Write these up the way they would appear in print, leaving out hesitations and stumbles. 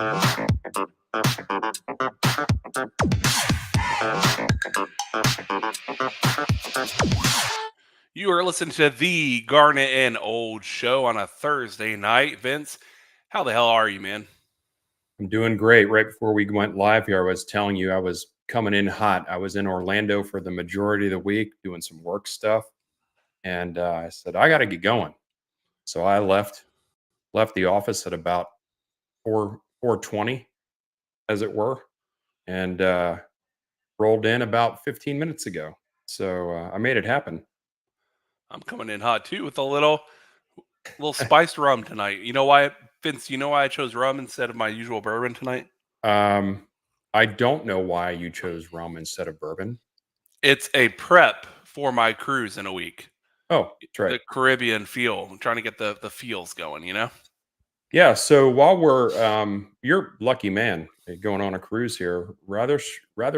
You are listening to the Garnet and Old Show on a Thursday night. Vince, how the hell are you, man? I'm doing great. Right before we went live here, I was telling you I was coming in hot. I was in Orlando for the majority of the week doing some work stuff, and I said I got to get going. So I left the office at about 4:20, as it were, and rolled in about 15 minutes ago. So I made it happen. I'm coming in hot too with a little spiced rum tonight. You know why, Vince? You know why I chose rum instead of my usual bourbon tonight? I don't know why you chose rum instead of bourbon. It's a prep for my cruise in a week. Oh, that's right. The Caribbean feel. I'm trying to get the feels going, you know? Yeah. So while we're, you're a lucky man going on a cruise here rather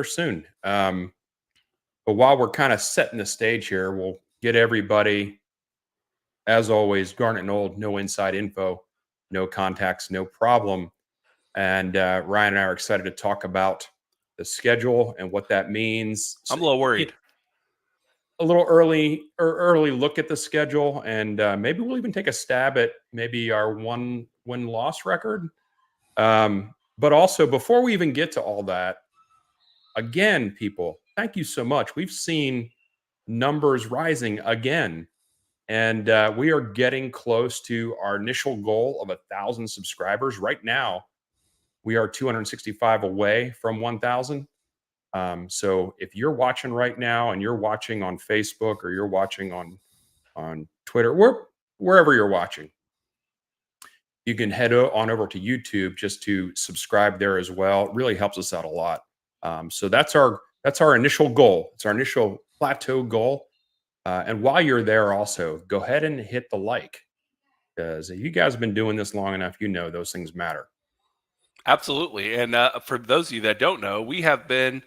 soon. But while we're kind of setting the stage here, we'll get everybody, as always, Garnet and Old, no inside info, no contacts, no problem. And Ryan and I are excited to talk about the schedule and what that means. I'm a little worried. A little early look at the schedule, and maybe we'll even take a stab at maybe our one win-loss record. But also, before we even get to all that, again, people, thank you so much. We've seen numbers rising again, and we are getting close to our initial goal of 1,000 subscribers. Right now, we are 265 away from 1,000. So if you're watching right now and you're watching on Facebook or you're watching on Twitter, wherever you're watching, you can head on over to YouTube just to subscribe there as well. It really helps us out a lot. So that's our initial goal. It's our initial plateau goal. And while you're there, also go ahead and hit the like, because you guys have been doing this long enough. You know those things matter. Absolutely. And for those of you that don't know, we have been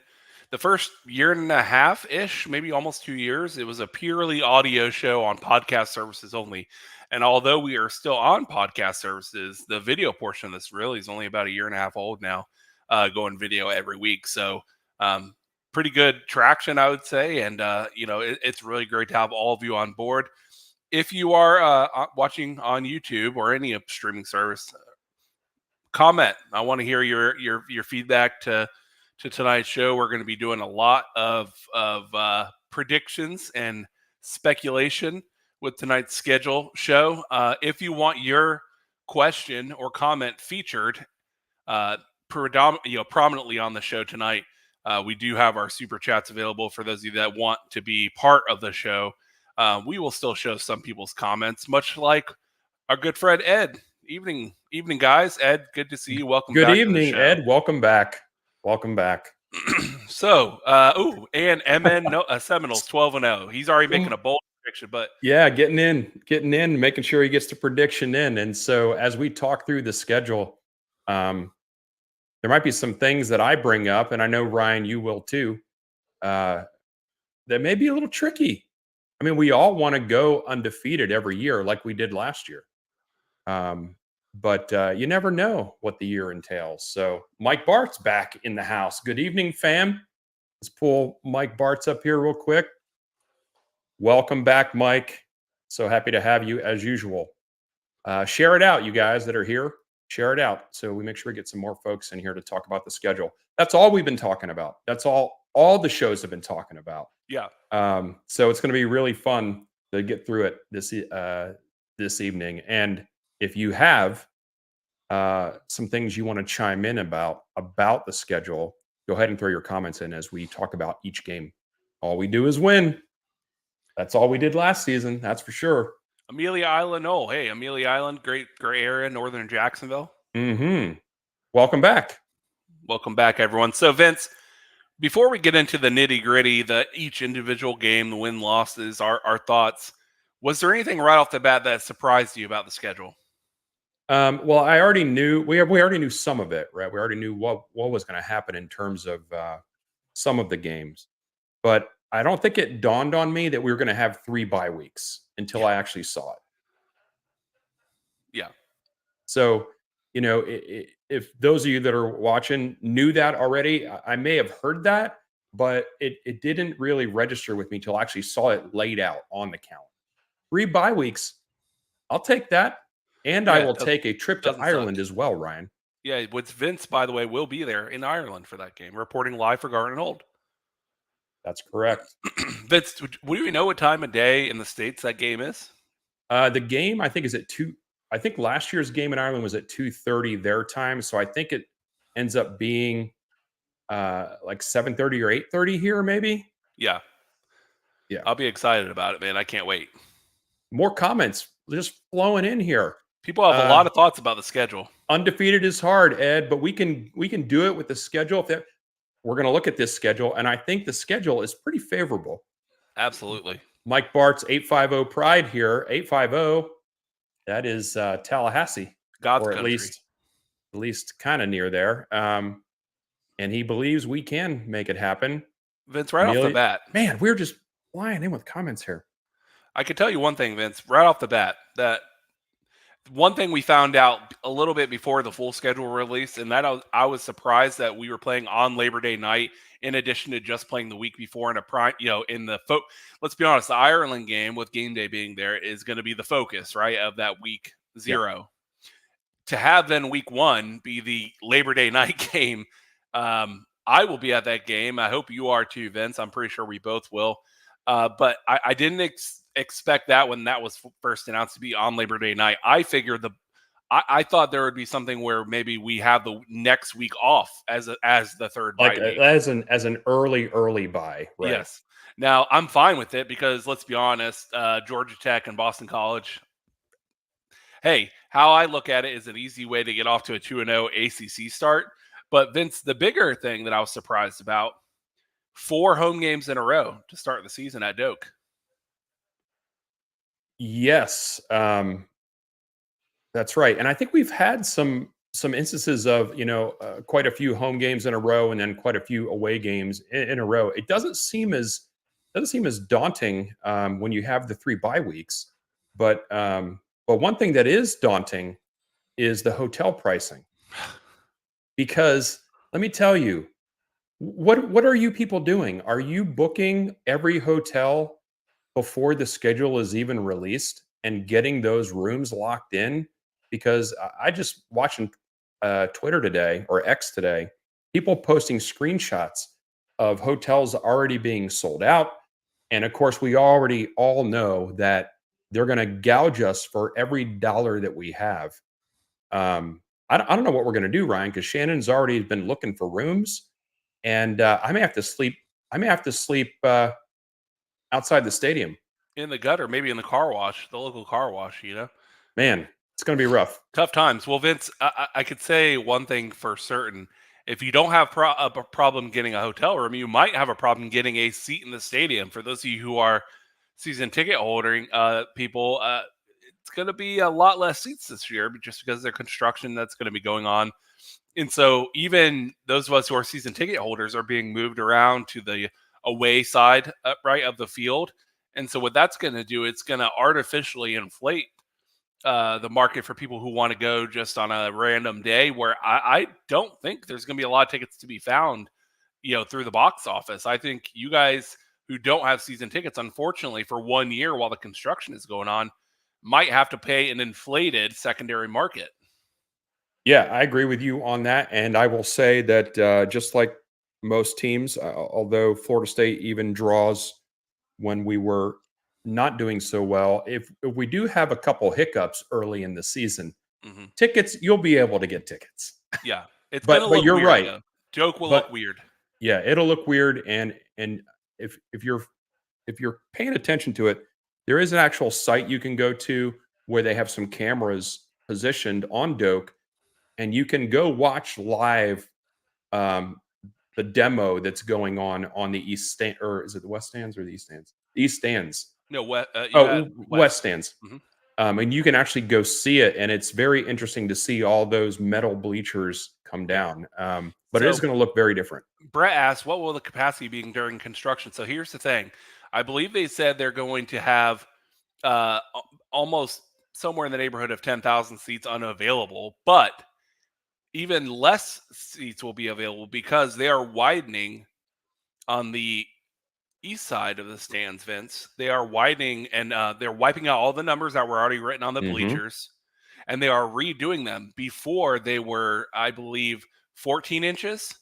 the first year and a half ish, maybe almost 2 years. It was a purely audio show on podcast services only. And although we are still on podcast services, the video portion of this really is only about a year and a half old now, going video every week. So, pretty good traction, I would say. And, it's really great to have all of you on board. If you are watching on YouTube or any streaming service, comment. I want to hear your feedback to tonight's show. We're going to be doing a lot of predictions and speculation with tonight's schedule show. If you want your question or comment featured prominently on the show tonight, we do have our super chats available for those of you that want to be part of the show. We will still show some people's comments, much like our good friend Ed. Evening, guys. Ed, good to see you. Welcome back. Good evening, Ed. Welcome back. So, and MN Seminoles 12-0. He's already making a bold prediction, but yeah, getting in, making sure he gets the prediction in. And so, as we talk through the schedule, there might be some things that I bring up, and I know Ryan, you will too. That may be a little tricky. I mean, we all want to go undefeated every year, like we did last year. But you never know what the year entails. So Mike Bart's back in the house. Good evening, fam. Let's pull Mike Bart's up here real quick. Welcome back, Mike. So happy to have you as usual. Share it out, you guys that are here. Share it out so we make sure we get some more folks in here to talk about the schedule. That's all we've been talking about. That's all the shows have been talking about. Yeah. So it's going to be really fun to get through it this evening. And if you have some things you want to chime in about the schedule, go ahead and throw your comments in as we talk about each game. All we do is win. That's all we did last season. That's for sure. Amelia Island. Oh, hey, Amelia Island, great area, northern Jacksonville. Welcome back. Welcome back, everyone. So, Vince, before we get into the nitty-gritty, each individual game, the win-losses, our thoughts, was there anything right off the bat that surprised you about the schedule? Well, I already knew we already knew some of it, right? We already knew what was going to happen in terms of some of the games, but I don't think it dawned on me that we were going to have 3 bye weeks until I actually saw it. Yeah. So, if those of you that are watching knew that already, I may have heard that, but it didn't really register with me till I actually saw it laid out on the calendar. 3 bye weeks, I'll take that, and I Yeah, will it take a trip to doesn't suck. Ireland as well, Ryan. Yeah, which Vince, by the way, will be there in Ireland for that game, reporting live for Garden Hold. That's correct. Vince, would we know what time of day in the States that game is? The game I think is at 2. I think last year's game in Ireland was at 2:30 their time, so I think it ends up being like 7:30 or 8:30 here maybe. Yeah, Yeah. I'll be excited about it, man. I can't wait. More comments just flowing in here. People have a lot of thoughts about the schedule. Undefeated is hard, Ed, but we can do it with the schedule. If that, we're going to look at this schedule, and I think the schedule is pretty favorable. Absolutely. Mike Bart's 850 Pride here. 850. That is Tallahassee, God's or country. at least kind of near there. And he believes we can make it happen. Vince, right off the bat. Man, we're just flying in with comments here. I can tell you one thing, Vince, right off the bat, that one thing we found out a little bit before the full schedule release, and that I was surprised that we were playing on Labor Day night in addition to just playing the week before in a prime, in the let's be honest, the Ireland game with game day being there is going to be the focus, right, of that week 0. Yeah. To have then week 1 be the Labor Day night game, I will be at that game. I hope you are too, Vince. I'm pretty sure we both will. But I didn't expect that when that was first announced to be on Labor Day night. I figured I thought there would be something where maybe we have the next week off as the third bye week. as an early bye, right? Yes. Now I'm fine with it because let's be honest, Georgia Tech and Boston College. Hey, how I look at it is an easy way to get off to a 2-0 ACC start. But Vince, the bigger thing that I was surprised about, 4 home games in a row to start the season at Doak. Yes, that's right. And I think we've had some instances of quite a few home games in a row, and then quite a few away games in a row. It doesn't seem as daunting when you have the 3 bye weeks. But one thing that is daunting is the hotel pricing, because let me tell you, what are you people doing? Are you booking every hotel before the schedule is even released and getting those rooms locked in? Because I just watching Twitter today, or X today, people posting screenshots of hotels already being sold out. And of course, we already all know that they're going to gouge us for every dollar that we have. I don't know what we're going to do, Ryan, because Shannon's already been looking for rooms, and I may have to sleep. Outside the stadium. In the gutter, maybe in the car wash, the local car wash, Man, it's going to be rough. Tough times. Well, Vince, I could say one thing for certain. If you don't have a problem getting a hotel room, you might have a problem getting a seat in the stadium. For those of you who are season ticket holding people, it's going to be a lot less seats this year just because of the construction that's going to be going on. And so even those of us who are season ticket holders are being moved around to the away side, right, of the field. And so what that's going to do, it's going to artificially inflate the market for people who want to go just on a random day, where I don't think there's going to be a lot of tickets to be found, through the box office. I think you guys who don't have season tickets, unfortunately, for 1 year while the construction is going on, might have to pay an inflated secondary market. Yeah, I agree with you on that. And I will say that just like most teams, although Florida State even draws when we were not doing so well, if we do have a couple hiccups early in the season, tickets, you'll be able to get tickets. Yeah, it's going to look you're weird, right. Though. Joke will look weird. Yeah, it'll look weird, and if you're paying attention to it, there is an actual site you can go to where they have some cameras positioned on Doak, and you can go watch live the demo that's going on the east stand, or is it the west stands or the east stands? The east stands. No, west stands. And you can actually go see it, and it's very interesting to see all those metal bleachers come down. But it is going to look very different. Brett asked, what will the capacity be during construction? So here's the thing. I believe they said they're going to have almost somewhere in the neighborhood of 10,000 seats unavailable. But even less seats will be available because they are widening on the east side of the stands, Vince. They are widening and they're wiping out all the numbers that were already written on the bleachers, and they are redoing them. Before they were, I believe, 14 inches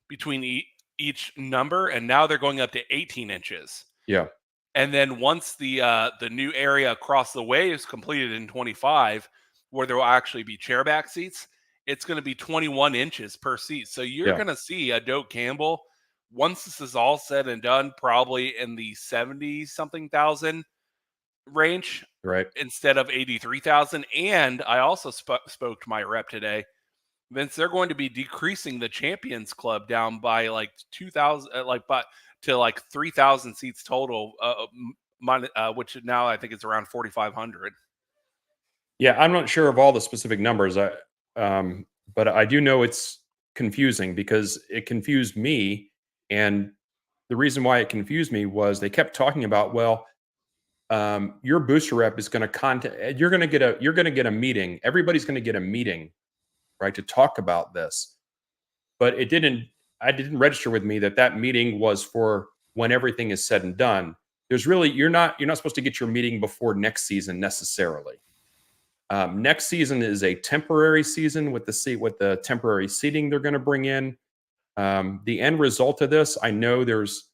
between each number, and now they're going up to 18 inches. Yeah. And then once the new area across the way is completed in 25, where there will actually be chairback seats, it's going to be 21 inches per seat. So you're Yeah. going to see a Doak Campbell, once this is all said and done, probably in the 70 something thousand range Right. instead of 83,000. And I also spoke to my rep today. Vince, they're going to be decreasing the Champions Club down by like 2,000, to like 3,000 seats total, which now I think it's around 4,500. Yeah, I'm not sure of all the specific numbers. But I do know it's confusing because it confused me, and the reason why it confused me was they kept talking about, well, your booster rep is going to contact. You're going to get a meeting. Everybody's going to get a meeting, right, to talk about this. But it didn't. I didn't register with me that that meeting was for when everything is said and done. There's really you're not supposed to get your meeting before next season necessarily. Next season is a temporary season with the temporary seating they're going to bring in. The end result of this, I know there's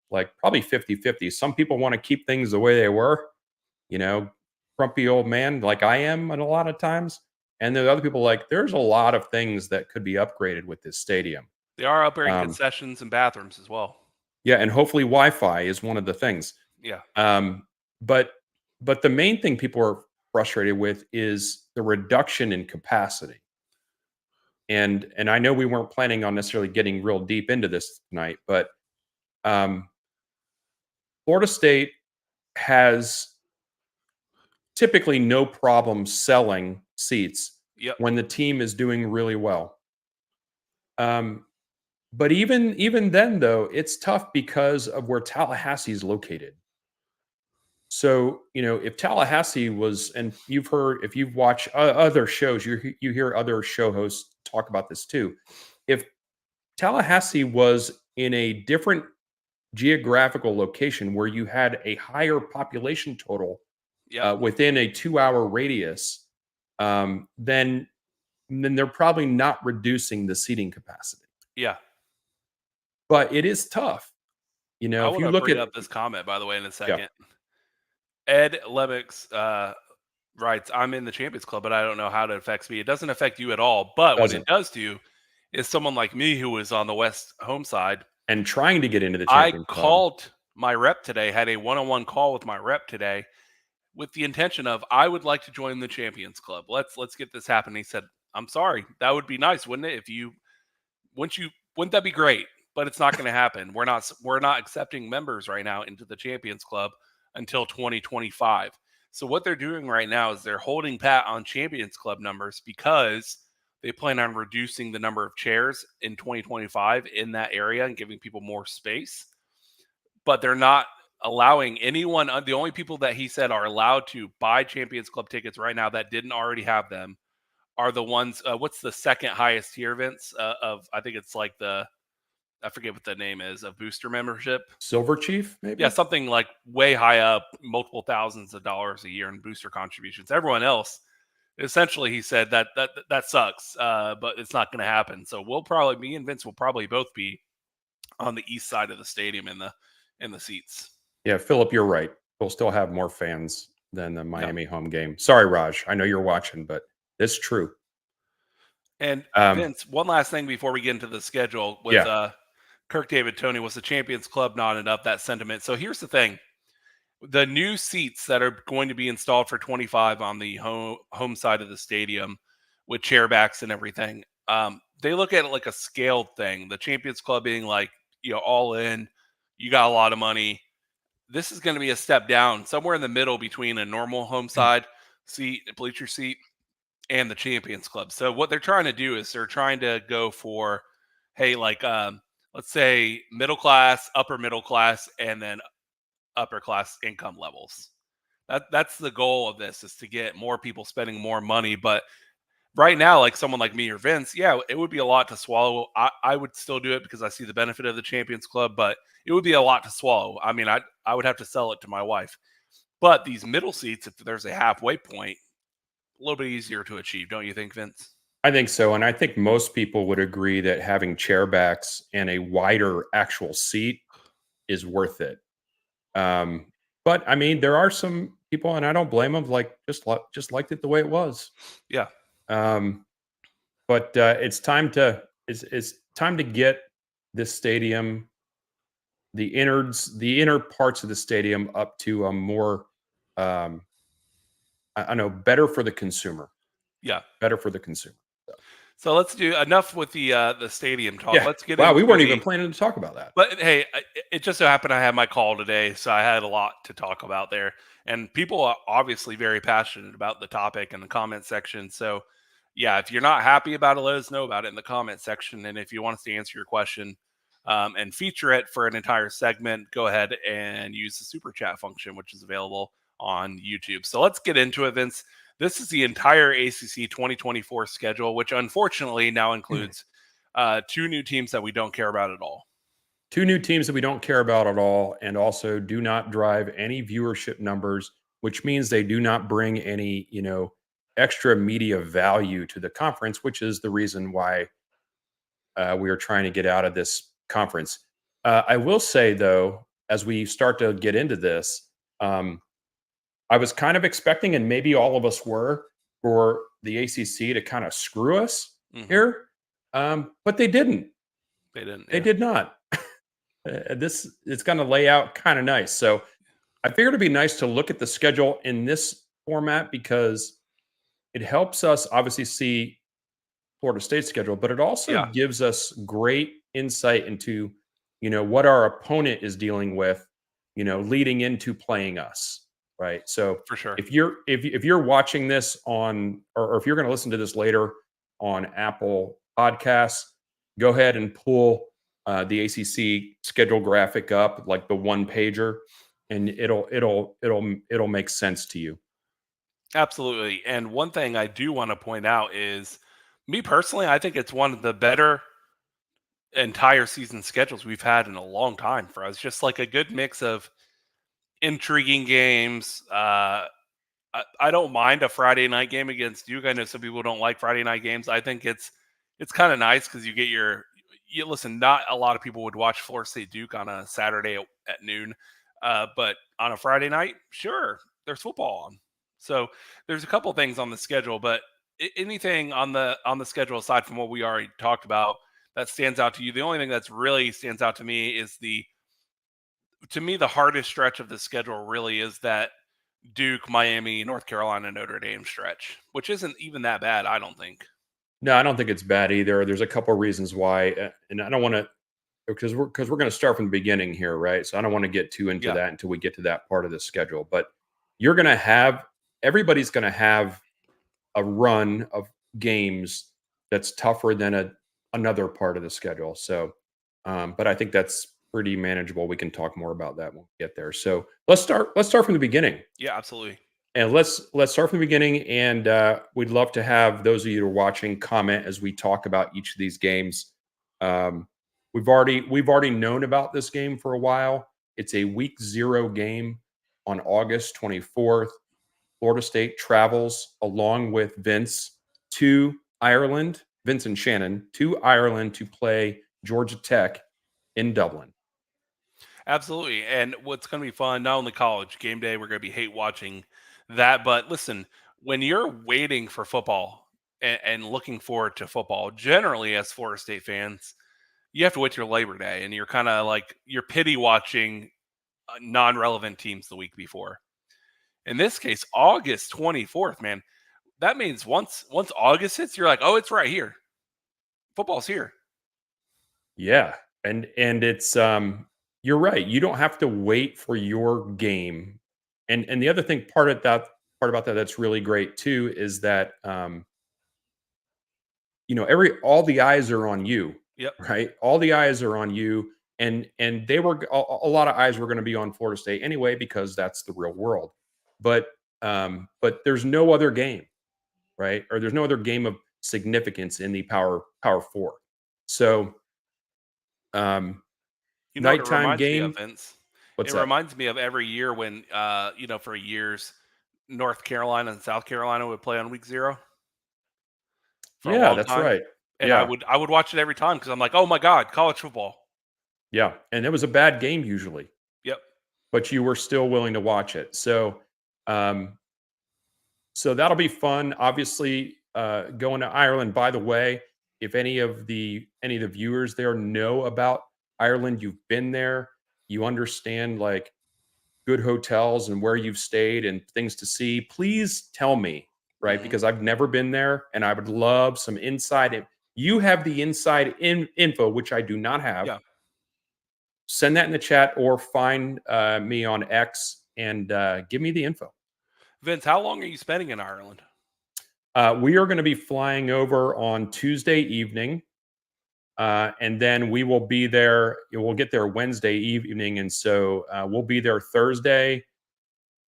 like probably 50-50. Some people want to keep things the way they were, you know, grumpy old man like I am at a lot of times. And there are other people like there's a lot of things that could be upgraded with this stadium. They are upgrading Um, concessions and bathrooms as well. yeah, and hopefully Wi-Fi is one of the things. Yeah. Um, but but the main thing people are frustrated with is the reduction in capacity. And I know we weren't planning on necessarily getting real deep into this tonight, but um, Florida State has typically no problem selling seats Yep. when the team is doing really well. Um, but even then, though, it's tough because of where Tallahassee is located. So, if Tallahassee was, and you've heard, if you've watched other shows, you hear other show hosts talk about this too. If Tallahassee was in a different geographical location where you had a higher population total Yep. within a 2-hour radius, then they're probably not reducing the seating capacity. Yeah. But it is tough. I If want you to look bring at, up this comment, by the way, in a yeah, second. Ed Lemix writes, I'm in the Champions Club, but I don't know how it affects me. It doesn't affect you at all. But what it doesn't. does do is someone like me who is on the West home side, And trying to get into the I Champions Club. called my rep today, had a one-on-one call with my rep today with the intention of I would like to join the Champions Club. Let's get this happening. He said, I'm sorry. That would be nice, wouldn't it? Wouldn't that be great? But it's not going to happen. We're not accepting members right now into the Champions Club until 2025. So what they're doing right now is they're holding pat on Champions Club numbers because they plan on reducing the number of chairs in 2025 in that area and giving people more space. But they're not allowing anyone. The only people that he said are allowed to buy Champions Club tickets right now that didn't already have them are the ones. What's the second highest tier, Vince? Of I think it's like I forget what the name is of booster membership. Silver Chief, maybe? Yeah, something like way high up, multiple thousands of dollars a year in booster contributions. Everyone else, essentially, he said that sucks, but it's not going to happen. So me and Vince will probably both be on the east side of the stadium in the seats. Yeah, Philip, you're right. We'll still have more fans than the Yeah. Miami home game. Sorry, Raj. I know you're watching, but it's true. And Um, Vince, one last thing before we get into the schedule with yeah. Kirk David Tony, was the Champions Club not enough that sentiment? So here's the thing. The new seats that are going to be installed for 25 on the home side of the stadium with chairbacks and everything, they look at it like a scaled thing. The Champions Club being like, all in, you got a lot of money. This is going to be a step down, somewhere in the middle between a normal home side seat, a bleacher seat, and the Champions Club. So what they're trying to do is they're trying to go for, hey, like let's say upper middle class, and then upper class income levels. That's the goal of this, is to get more people spending more money. But right now, like someone like me or Vince, yeah, it would be a lot to swallow. I would still do it because I see the benefit of the Champions Club, but it would be a lot to swallow. I mean, I would have to sell it to my wife. But these middle seats, if there's a halfway point, a little bit easier to achieve, don't you think, Vince? I think so, and I think most people would agree that having chairbacks and a wider actual seat is worth it. Um, but I mean, there are some people, and I don't blame them. Like just liked it the way it was. Yeah, Um, but it's time to get this stadium, the inner parts of the stadium, up to a more, um, I know, better for the consumer, yeah. better for the consumer. So, So let's do enough with the stadium talk. yeah. Let's get Wow, we into weren't even the. planning to talk about that. But hey, it just so happened I had my call today, so I had a lot to talk about there. And people are obviously very passionate about the topic in the comment section. So, yeah, if you're not happy about it, let us know about it in the comment section. And if you want us to answer your question and feature it for an entire segment, go ahead and use the super chat function, which is available on YouTube. So let's get into it, Vince. This is the entire ACC 2024 schedule, which unfortunately now includes two new teams that we don't care about at all. Two new teams that we don't care about at all, and also do not drive any viewership numbers, which means they do not bring any, extra media value to the conference, which is the reason why we are trying to get out of this conference. I will say, though, as we start to get into this, I was kind of expecting, and maybe all of us were, for the ACC to kind of screw us Mm-hmm. here, but they didn't. They didn't. They Yeah. did not. This it's going to lay out kind of nice. So I figured it'd be nice to look at the schedule in this format because it helps us obviously see Florida State's schedule, but it also Yeah. gives us great insight into, what our opponent is dealing with, leading into playing us, right? So For sure. if you're watching this on, or if you're going to listen to this later on Apple Podcasts, go ahead and pull the ACC schedule graphic up, like the one pager, and it'll make sense to you. Absolutely. And one thing I do want to point out is me personally, I think it's one of the better entire season schedules we've had in a long time for us. Just like a good mix of intriguing games. I don't mind a Friday night game against Duke. I know some people don't like Friday night games. I think it's kind of nice because you get you listen. Not a lot of people would watch Florida State Duke on a Saturday at noon, but on a Friday night, sure, there's football on. So there's a couple things on the schedule, but anything on the schedule aside from what we already talked about that stands out to you. The only thing that's really stands out to me is the hardest stretch of the schedule really is that Duke, Miami, North Carolina, Notre Dame stretch, which isn't even that bad, I don't think. No, I don't think it's bad either. There's a couple reasons why, and I don't want to, because we're going to start from the beginning here, right? So I don't want to get too into Yeah, that until we get to that part of the schedule. But you're going to have everybody's going to have a run of games that's tougher than another part of the schedule. So, but I think that's pretty manageable. We can talk more about that when we get there. So let's start from the beginning. yeah, absolutely. And let's start from the beginning, and we'd love to have those of you who are watching comment as we talk about each of these games. Um, we've already known about this game for a while. It's a week 0 game on August 24th. Florida State travels along with Vince to Ireland, Vince and Shannon to Ireland to play Georgia Tech in Dublin. Absolutely. And what's going to be fun, not only college game day, we're going to be hate watching that, but listen, when you're waiting for football and looking forward to football, generally as Florida State fans, you have to wait till Labor Day and you're kind of like, you're pity watching non relevant teams the week before. In this case, August 24th, man, that means once August hits, you're like, oh, it's right here. Football's here. Yeah, and it's you're right. You don't have to wait for your game. And the other thing part about that that's really great too is that every all the eyes are on you, Yep. right? All the eyes are on you, and they were a lot of eyes were going to be on Florida State anyway because that's the real world. But there's no other game. right? Or there's no other game of significance in the Power Four. So, um, You know what it nighttime reminds me of, game. Vince? What's It that? reminds me of every year when, for years, North Carolina and South Carolina would play on week 0 for a Yeah, long that's time, right. and I Yeah, would I would watch it every time because 'cause I'm like, "Oh my god, college football." yeah, and it was a bad game usually, Yep. but you were still willing to watch it. Um, so that'll be fun. Obviously, going to Ireland. By the way, if any of the viewers there know about Ireland, you've been there, you understand like good hotels and where you've stayed and things to see. Please tell me, right? Mhm. Because I've never been there, and I would love some inside. You have the inside info, which I do not have. Yeah. Send that in the chat or find me on X and give me the info. Vince, how long are you spending in Ireland? We are going to be flying over on Tuesday evening, and then we will be there. We'll get there Wednesday evening, and so we'll be there Thursday,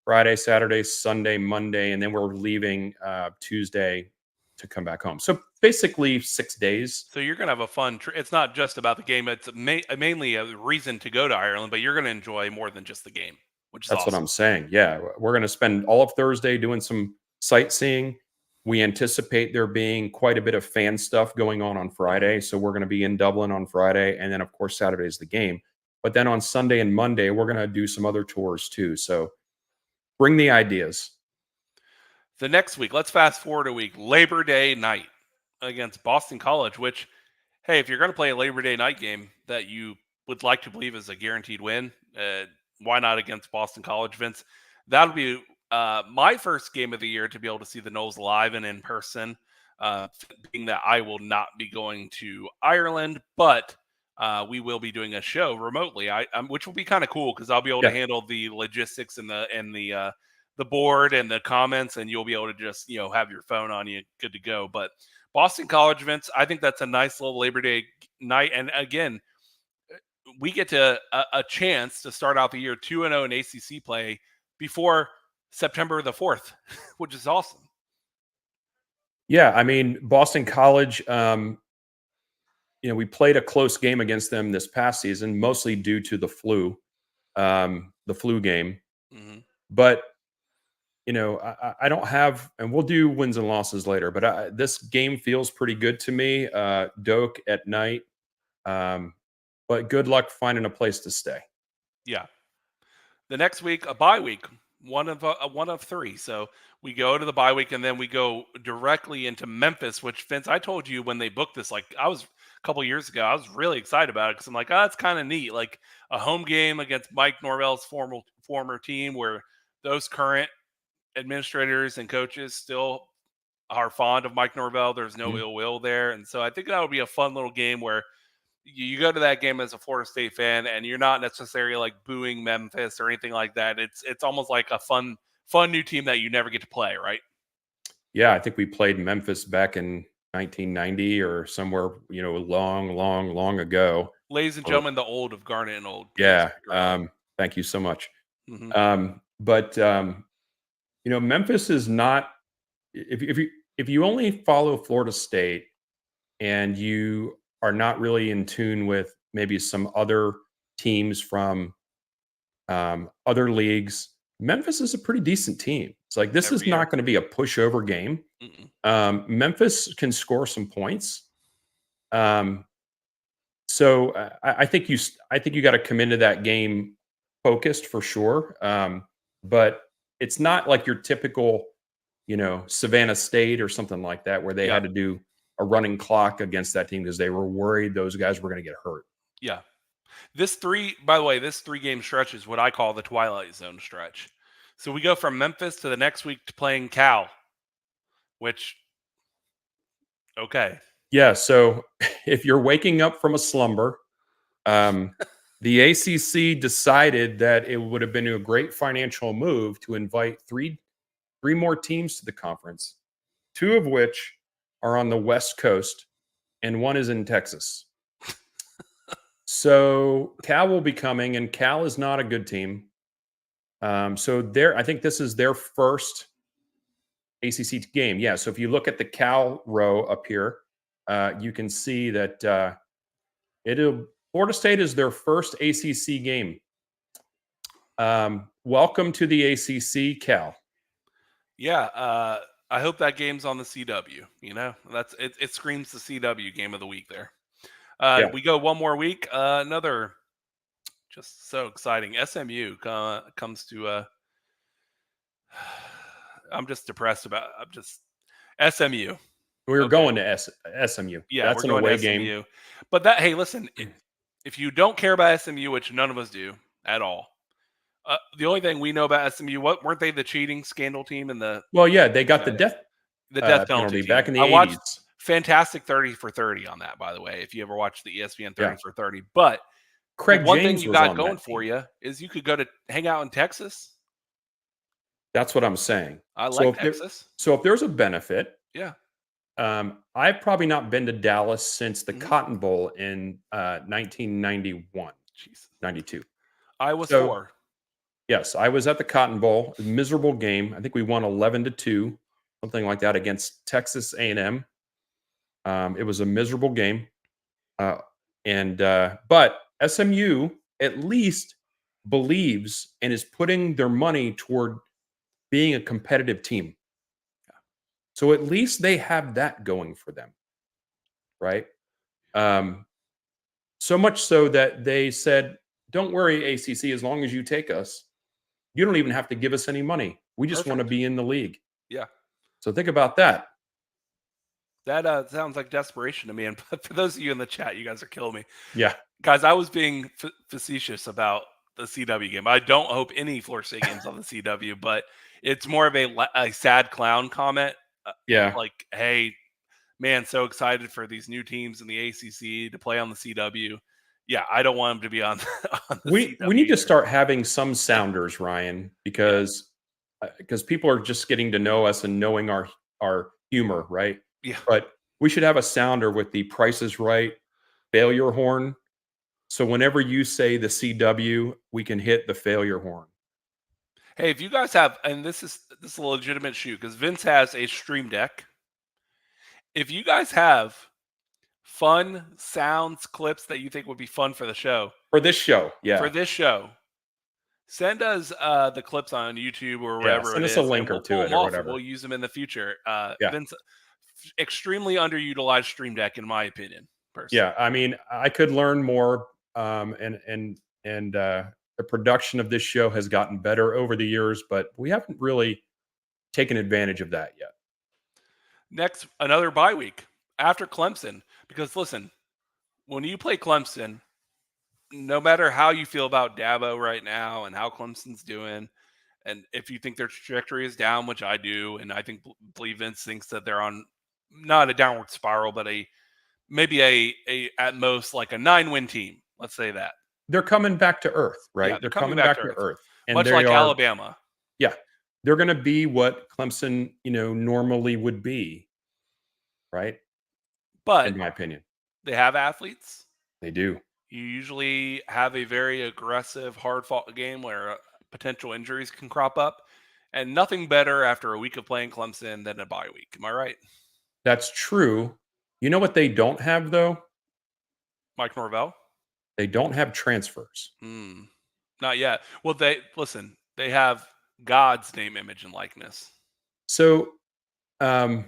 Friday, Saturday, Sunday, Monday, and then we're leaving Tuesday to come back home. So basically 6 days. So you're gonna have a fun it's not just about the game, it's mainly a reason to go to Ireland, but you're gonna enjoy more than just the game, which is That's what awesome. I'm saying. Yeah, we're going to spend all of Thursday doing some sightseeing. We anticipate there being quite a bit of fan stuff going on Mhm. Friday, so we're going to be in Dublin on Friday, and then of course Saturday is the game. But then on Sunday and Monday, we're going to do some other tours too. So bring the ideas. The next week, let's fast forward a week, Labor Day night against Boston College, which, hey, if you're going to play a Labor Day night game that you would like to believe is a guaranteed win, why not against Boston College, Vince? That'll be my first game of the year to be able to see the Knowles live and in person. Being that I will not be going to Ireland, but we will be doing a show remotely, which will be kind of cool because I'll be able to Yeah, handle the logistics and the board and the comments, and you'll be able to just have your phone on you, good to go. But Boston College, Vince, I think that's a nice little Labor Day night. And again, we get to a chance to start out the year 2-0 in ACC play before September the 4th, which is awesome. yeah. I mean, Boston College. We played a close game against them this past season, mostly due to the flu game. Hmm. But I don't have, and we'll do wins and losses later, but this game feels pretty good to me. Doak at night, um, but good luck finding a place to stay. Yeah. The next week, a bye week, one of three. So we go to the bye week, and then we go directly into Memphis. Which, Vince, I told you when they booked this, like I was a couple years ago, I was really excited about it because I'm like, oh, it's kind of neat, like a home game against Mike Norvell's former team, where those current administrators and coaches still are fond of Mike Norvell. There's no Mhm. ill will there, and so I think that would be a fun little game where you go to that game as a Florida State fan, and you're not necessarily like booing Memphis or anything like that. It's almost like a fun new team that you never get to play, right? Yeah, I think we played Memphis back in 1990 or somewhere, long, long, long ago. Ladies and Or gentlemen, the old of Garnet and Old, Vince yeah, Fitzgerald. thank you so much. Hmm. But Memphis is not. If you only follow Florida State and you are not really in tune with maybe some other teams from other leagues, Memphis is a pretty decent team. It's like this is Every year. not going to be a pushover game. Mm-mm. Memphis can score some points. Um, I think you got to come into that game focused for sure. But it's not like your typical, Savannah State or something like that where they Yeah, had to do a running clock against that team because they were worried those guys were going to get hurt. yeah. By the way, this 3 game stretch is what I call the Twilight Zone stretch. So we go from Memphis to the next week to playing Cal, which okay, Yeah. So if you're waking up from a slumber, um, the ACC decided that it would have been a great financial move to invite three more teams to the conference, two of which are on the West Coast, and one is in Texas. So Cal will be coming, and Cal is not a good team. I think this is their first ACC game. Yeah. So if you look at the Cal row up here, you can see that Florida State is their first ACC game. Welcome to the ACC, Cal. Yeah, I hope that game's on the CW. You know, that's it. It screams the CW game of the week there. Yeah. We go one more week. Another just so exciting. SMU comes to. I'm just depressed about. I'm just SMU. We were Okay. going to SMU. Yeah, That's we're an going to away SMU. game. But that, hey, listen, if you don't care about SMU, which none of us do at all, the only thing we know about SMU, weren't they the cheating scandal team in the Well, yeah, they got the death death penalty team? back in the I watched 80s. fantastic 30 for 30 on that, by the way, if you ever watched the ESPN 30 Yeah. for 30. But the Craig one thing James you was got on going that for team. you is you could go to hang out in Texas. That's what I'm saying. I like Texas. So if there's a benefit, Yeah. I've probably not been to Dallas since the Mhm. Cotton Bowl in 1991, Jesus. 92. I was So 4. yes, I was at the Cotton Bowl. A miserable game. I think we won 11-2, something like that, against Texas A&M. It was a miserable game, but SMU at least believes and is putting their money toward being a competitive team. So at least they have that going for them, right? So much so that they said, "Don't worry, ACC, as long as you take us, you don't even have to give us any money. We just want to Perfect. be in the league." Yeah. So think about that. That sounds like desperation to me. And for those of you in the chat, you guys are killing me. Yeah. Guys, I was being facetious about the CW game. I don't hope any Florida State games on the CW, but it's more of a sad clown comment. Yeah. Like, hey, man, so excited for these new teams in the ACC to play on the CW. Yeah, I don't want them to be on, on the We CW need to either. start having some sounders, Ryan, because people are just getting to know us and knowing our humor, right? Yeah. But we should have a sounder with the Price is Right failure horn. So whenever you say the CW, we can hit the failure horn. Hey, if you guys have, and this is a legitimate shoot because Vince has a stream deck. If you guys have fun sounds clips that you think would be fun for the show, For this show, yeah. for this show, send us the clips on YouTube or Yeah, wherever send it us a is, link and or we'll to pull it them or off and whatever. we'll use them in the future. Yeah. Vince, extremely underutilized stream deck in my opinion. Personally. Yeah, I mean, I could learn more, and the production of this show has gotten better over the years, but we haven't really taken advantage of that yet. Next, another bye week after Clemson, because listen, when you play Clemson, no matter how you feel about Dabo right now and how Clemson's doing, and if you think their trajectory is down, which I do, and I believe Vince thinks that they're on not a downward spiral, but maybe a at most like a 9-win team. Let's say that. They're coming back to earth, right? Yeah, they're coming back to earth. And much they like are, Alabama. yeah, they're going to be what Clemson, normally would be, right? But In my opinion, they have athletes. they do. You usually have a very aggressive, hard-fought game where potential injuries can crop up, and nothing better after a week of playing Clemson than a bye week. Am I right? That's true. You know what they don't have though? Mike Norvell? They don't have transfers. Not yet. Well, they have God's name, image, and likeness. So, and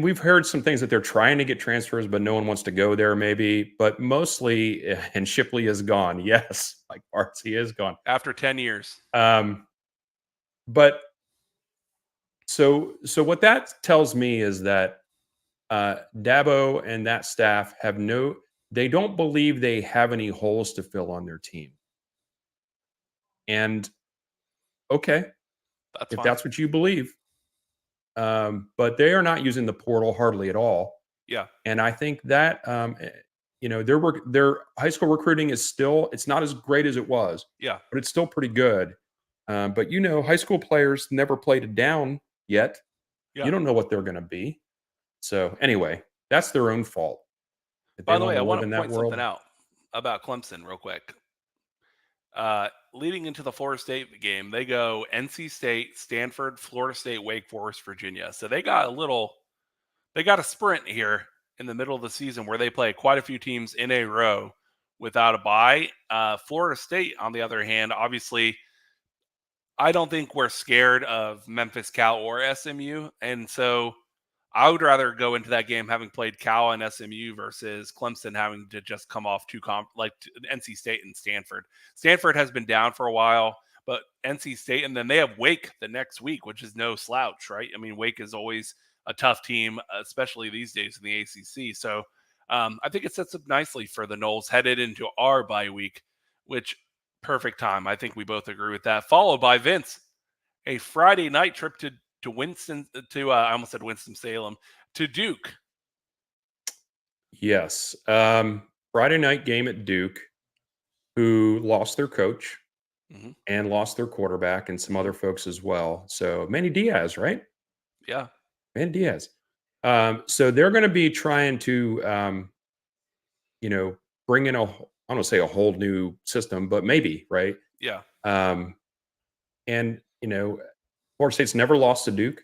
we've heard some things that they're trying to get transfers, but no one wants to go there. Maybe, but mostly, and Shipley is gone. Yes, like Bartz, he is gone after 10 years. But so what that tells me is that Dabo and that staff they don't believe they have any holes to fill on their team. And okay, that's if fine. that's what you believe. But they are not using the portal hardly at all. Yeah. And I think that their high school recruiting is still, it's not as great as it was. Yeah. But it's still pretty good. But high school players never played it down yet. Yeah. You don't know what they're going to be. So anyway, that's their own fault. By the way, I want to point something out about Clemson real quick. leading into the Florida State game, they go NC State, Stanford, Florida State, Wake Forest, Virginia. So they got a sprint here in the middle of the season where they play quite a few teams in a row without a bye. Florida State, on the other hand, obviously, I don't think we're scared of Memphis, Cal, or SMU, and so I would rather go into that game having played Cal and SMU versus Clemson having to just come off NC State and Stanford. Stanford has been down for a while, but NC State, and then they have Wake the next week, which is no slouch, right? I mean, Wake is always a tough team, especially these days in the ACC. So I think it sets up nicely for the Noles headed into our bye week, which perfect time. I think we both agree with that. Followed by Vince, a Friday night trip to Winston I almost said Winston Salem to Duke. Yes. Friday night game at Duke, who lost their coach and lost their quarterback and some other folks as well. So Manny Diaz, right? Yeah. Manny Diaz. So they're going to be trying to, bring in I don't say a whole new system, but maybe, right? Yeah. And Florida State's never lost to Duke.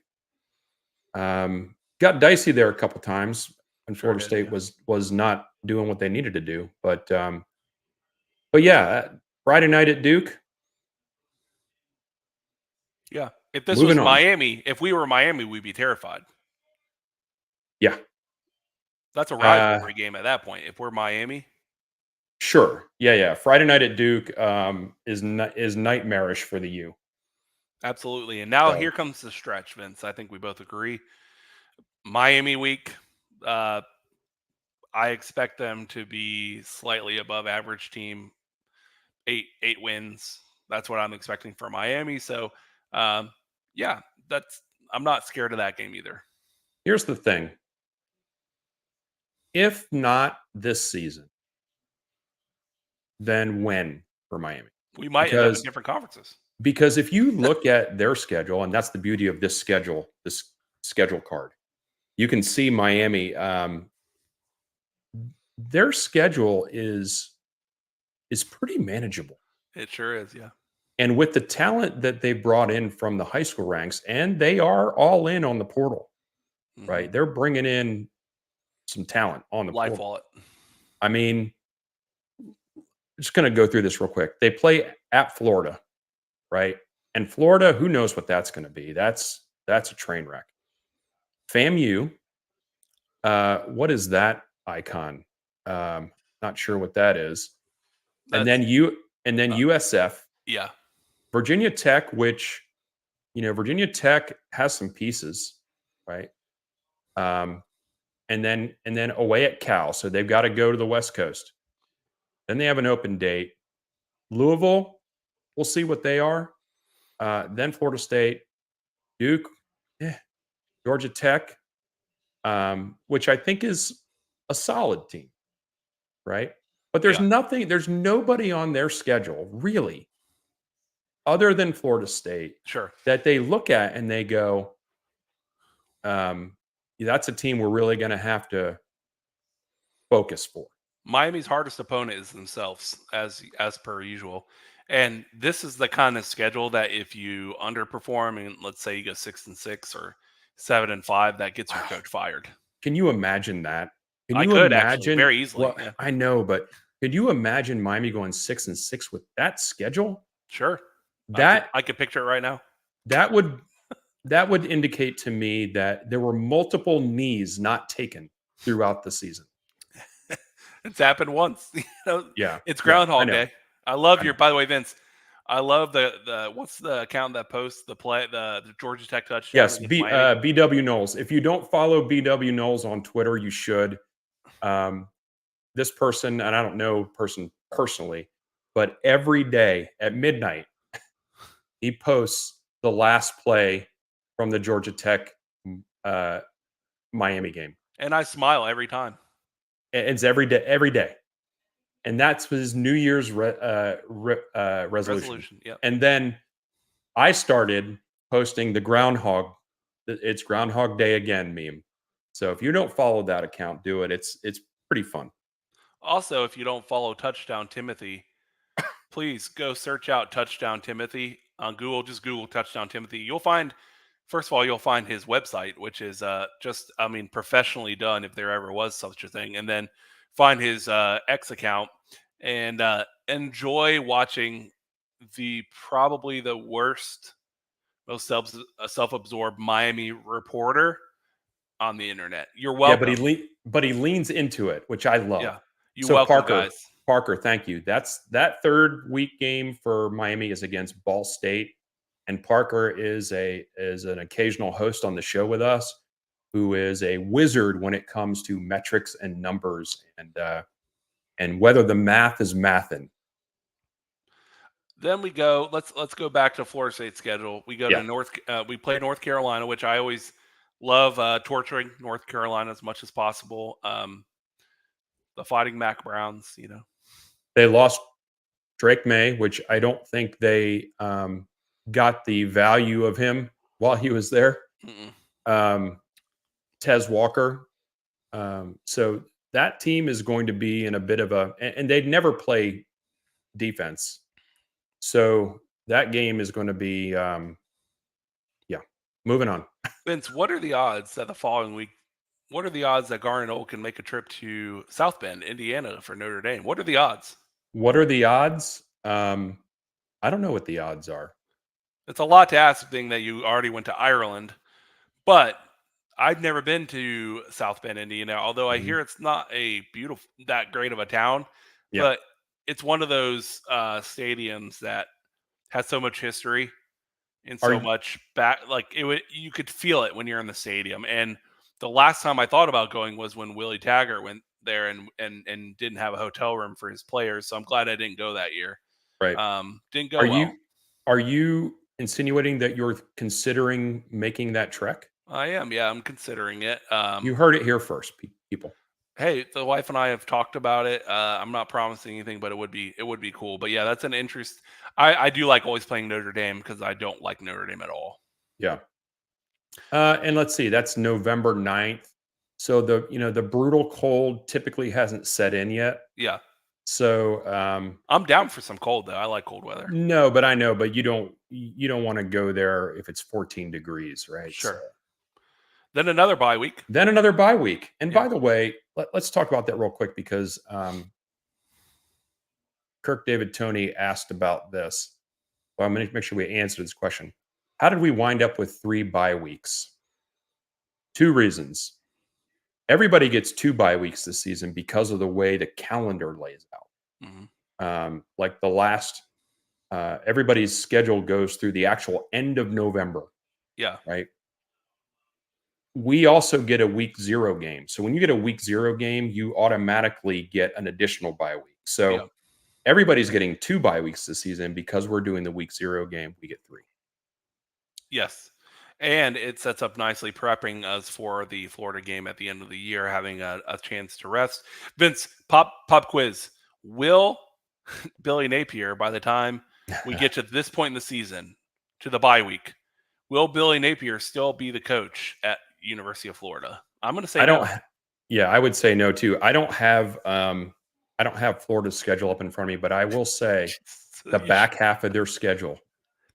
Got dicey there a couple times, and Florida State was not doing what they needed to do. But yeah, Friday night at Duke. Yeah. If this Moving was on. Miami, if we were Miami, we'd be terrified. Yeah. That's a rivalry game at that point. If we're Miami. Sure. Yeah. Friday night at Duke is nightmarish for the U. Absolutely. And now here comes the stretch, Vince. I think we both agree. Miami week. I expect them to be slightly above average team. 8 wins. That's what I'm expecting for Miami. So, yeah, I'm not scared of that game either. Here's the thing. If not this season, then when for Miami? We might end up in different conferences. Because if you look at their schedule, and that's the beauty of this schedule card, you can see Miami. Their schedule is pretty manageable. It sure is, yeah. And with the talent that they brought in from the high school ranks, and they are all in on the portal, right? They're bringing in some talent on the Life portal. wallet. I mean, just going to go through this real quick. They play at Florida, right? And Florida, who knows what that's going to be? That's a train wreck. FAMU, what is that icon? Not sure what that is. And then USF. Yeah. Virginia Tech, which Virginia Tech has some pieces, right? And then away at Cal, so they've got to go to the West Coast. Then they have an open date. Louisville, we'll see what they are. Then Florida State, Duke, Georgia Tech, which I think is a solid team, right? But there's nobody on their schedule really, other than Florida State, that they look at and they go, that's a team we're really going to have to focus for. Miami's hardest opponent is themselves, as per usual. And this is the kind of schedule that if you underperform and let's say you go 6-6 or 7-5, that gets your coach fired. Can you imagine that? I could actually very easily. Well, yeah. I know, but could you imagine Miami going 6-6 with that schedule? Sure. I could picture it right now. That would indicate to me that there were multiple knees not taken throughout the season. It's happened once. Yeah. It's Groundhog Day. I love by the way, Vince, I love the what's the account that posts the Georgia Tech touchdown? Yes, BW Knowles. If you don't follow BW Knowles on Twitter, you should. This person, and I don't know person personally, but every day at midnight, he posts the last play from the Georgia Tech Miami game. And I smile every time. It's every day. And that's his New Year's resolution. Yep. And then I started posting the Groundhog. It's Groundhog Day again meme. So if you don't follow that account, do it. It's pretty fun. Also, if you don't follow Touchdown Timothy, please go search out Touchdown Timothy on Google. Just Google Touchdown Timothy. You'll find, first of all, you'll find his website, which is just, I mean, professionally done if there ever was such a thing. And then find his X account and enjoy watching the probably the worst, most self-absorbed Miami reporter on the internet. You're Yeah, welcome. but he leans into it, which I love. Yeah, you So welcome, guys. Parker, thank you. That third week game for Miami is against Ball State, and Parker is an occasional host on the show with us, who is a wizard when it comes to metrics and numbers and whether the math is mathin'. Then we go. Let's go back to Florida State's schedule. We go to Yeah, North. We play North Carolina, which I always love torturing North Carolina as much as possible. The Fighting Mac Browns, you know. they lost Drake May, which I don't think they got the value of him while he was there. Mm-mm. Tez Walker. So that team is going to be in a bit of and they'd never play defense. So that game is going to be, yeah, moving on. Vince, what are the odds that the following week? What are the odds that Garnet Old can make a trip to South Bend, Indiana, for Notre Dame? What are the odds? What are the odds? I don't know what the odds are. It's a lot to ask, being that you already went to Ireland, but I've never been to South Bend, Indiana. Although I Mhm. hear it's not a beautiful, that great of a town, Yeah. but it's one of those stadiums that has so much history and Are so much back. Like it would, you could feel it when you're in the stadium. And the last time I thought about going was when Willie Taggart went there and didn't have a hotel room for his players. So I'm glad I didn't go that year. right? Didn't Are go well. you insinuating that you're considering making that trek? I am, yeah, I'm considering it. You heard it here first, people. Hey, the wife and I have talked about it. I'm not promising anything, but it would be cool. But yeah, that's an interest. I do like always playing Notre Dame because I don't like Notre Dame at all. Yeah. And let's see, that's November 9th. So the brutal cold typically hasn't set in yet. Yeah, So I'm down for some cold though. I like cold weather. no, but I know, but you don't want to go there if it's 14 degrees, right? So Sure. Then another bye week. then another bye week. And Yeah. by the way, let's talk about that real quick because Kirk David Tony asked about this. Well, I'm going to make sure we answer this question. How did we wind up with 3 bye weeks? 2 reasons. Everybody gets 2 bye weeks this season because of the way the calendar lays out. Like the last, everybody's schedule goes through the actual end of November, Yeah. right? We also get a week 0 game. So when you get a week 0 game, you automatically get an additional bye week. So Yeah. everybody's getting 2 bye weeks this season because we're doing the week 0 game. We get 3. Yes. And it sets up nicely, prepping us for the Florida game at the end of the year, having a chance to rest. Vince, pop quiz. Will Billy Napier, by the time we get to this point in the season, to the bye week, will Billy Napier still be the coach at University of Florida? I'm going to say I don't. no. Yeah, I would say no too. I don't have Florida's schedule up in front of me, but I will say the back half of their schedule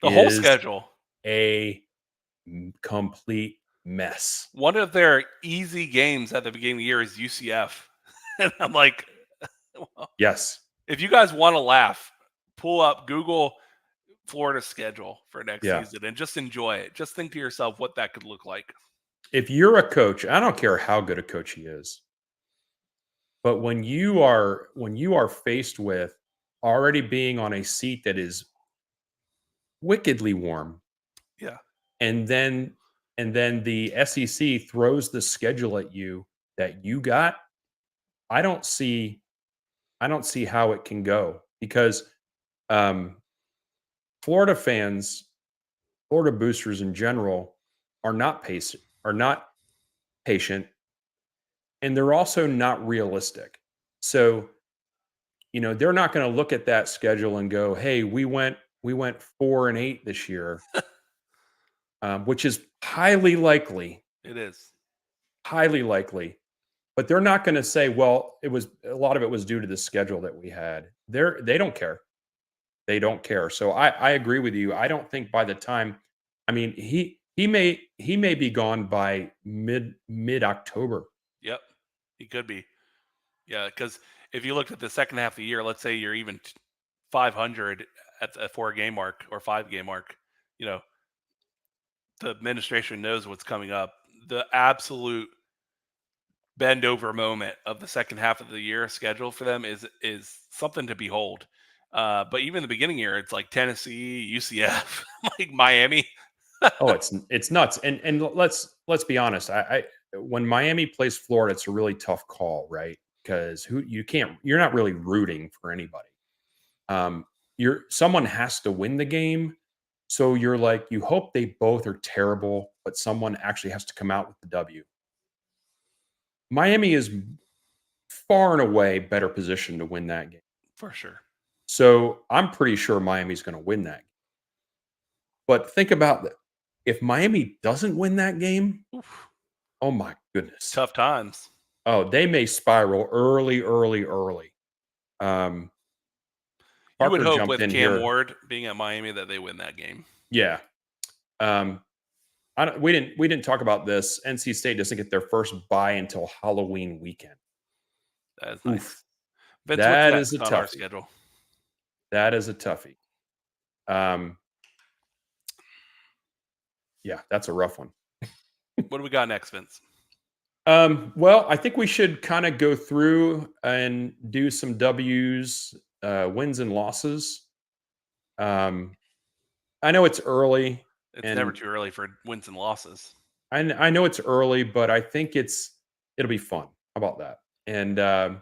The whole is schedule. a complete mess. One of their easy games at the beginning of the year is UCF. And I'm like, well, Yes. if you guys want to laugh, pull up Google Florida's schedule for next Yeah. season and just enjoy it. Just think to yourself what that could look like. If you're a coach, I don't care how good a coach he is, but when you are faced with already being on a seat that is wickedly warm, Yeah. and then the SEC throws the schedule at you that you got, I don't see how it can go because Florida fans, Florida boosters in general, are not patient, and they're also not realistic. So, they're not going to look at that schedule and go, "Hey, we went 4-8 this year," which is highly likely, It is. highly likely. But they're not going to say, "Well, it was a lot of it was due to the schedule that we had." They don't care. They don't care. So I agree with you. I don't think by the time, I mean, he may be gone by mid October. Yep, he could be. Yeah, because if you looked at the second half of the year, let's say you're even 500 at the 4 game mark or 5 game mark, you know, the administration knows what's coming up. The absolute bend over moment of the second half of the year schedule for them is something to behold. But even the beginning year, it's like Tennessee, UCF, like Miami. Oh, it's nuts. And let's be honest. I when Miami plays Florida, it's a really tough call, right? Because you're not really rooting for anybody. Someone has to win the game. So you're like, you hope they both are terrible, but someone actually has to come out with the W. Miami is far and away better positioned to win that game. For sure. So I'm pretty sure Miami's going to win that. But think about that. If Miami doesn't win that game, Oof. oh my goodness. Tough times. Oh, they may spiral early. Um, You would Parker hope jumped with in Cam here. Ward being at Miami that they win that game. Yeah. Um, we didn't talk about this. NC State doesn't get their first bye until Halloween weekend. That is Oof. nice. Vince, what's That is next a on our toughie. schedule? That is a toughie. Yeah, that's a rough one. What do we got next, Vince? Well, I think we should kind of go through and do some W's, wins and losses. I know it's early, It's never and too early for wins and losses. I know it's early, but I think it'll be fun. How about that? And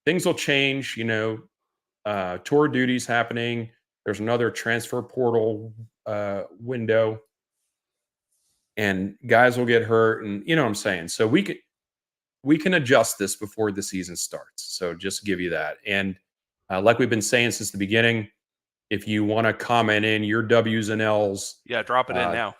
things will change. Tour duties happening. There's another transfer portal window, and guys will get hurt, and you know what I'm saying. So we can adjust this before the season starts. So just give you that. And like we've been saying since the beginning, if you want to comment in your W's and L's, Yeah, drop it in now.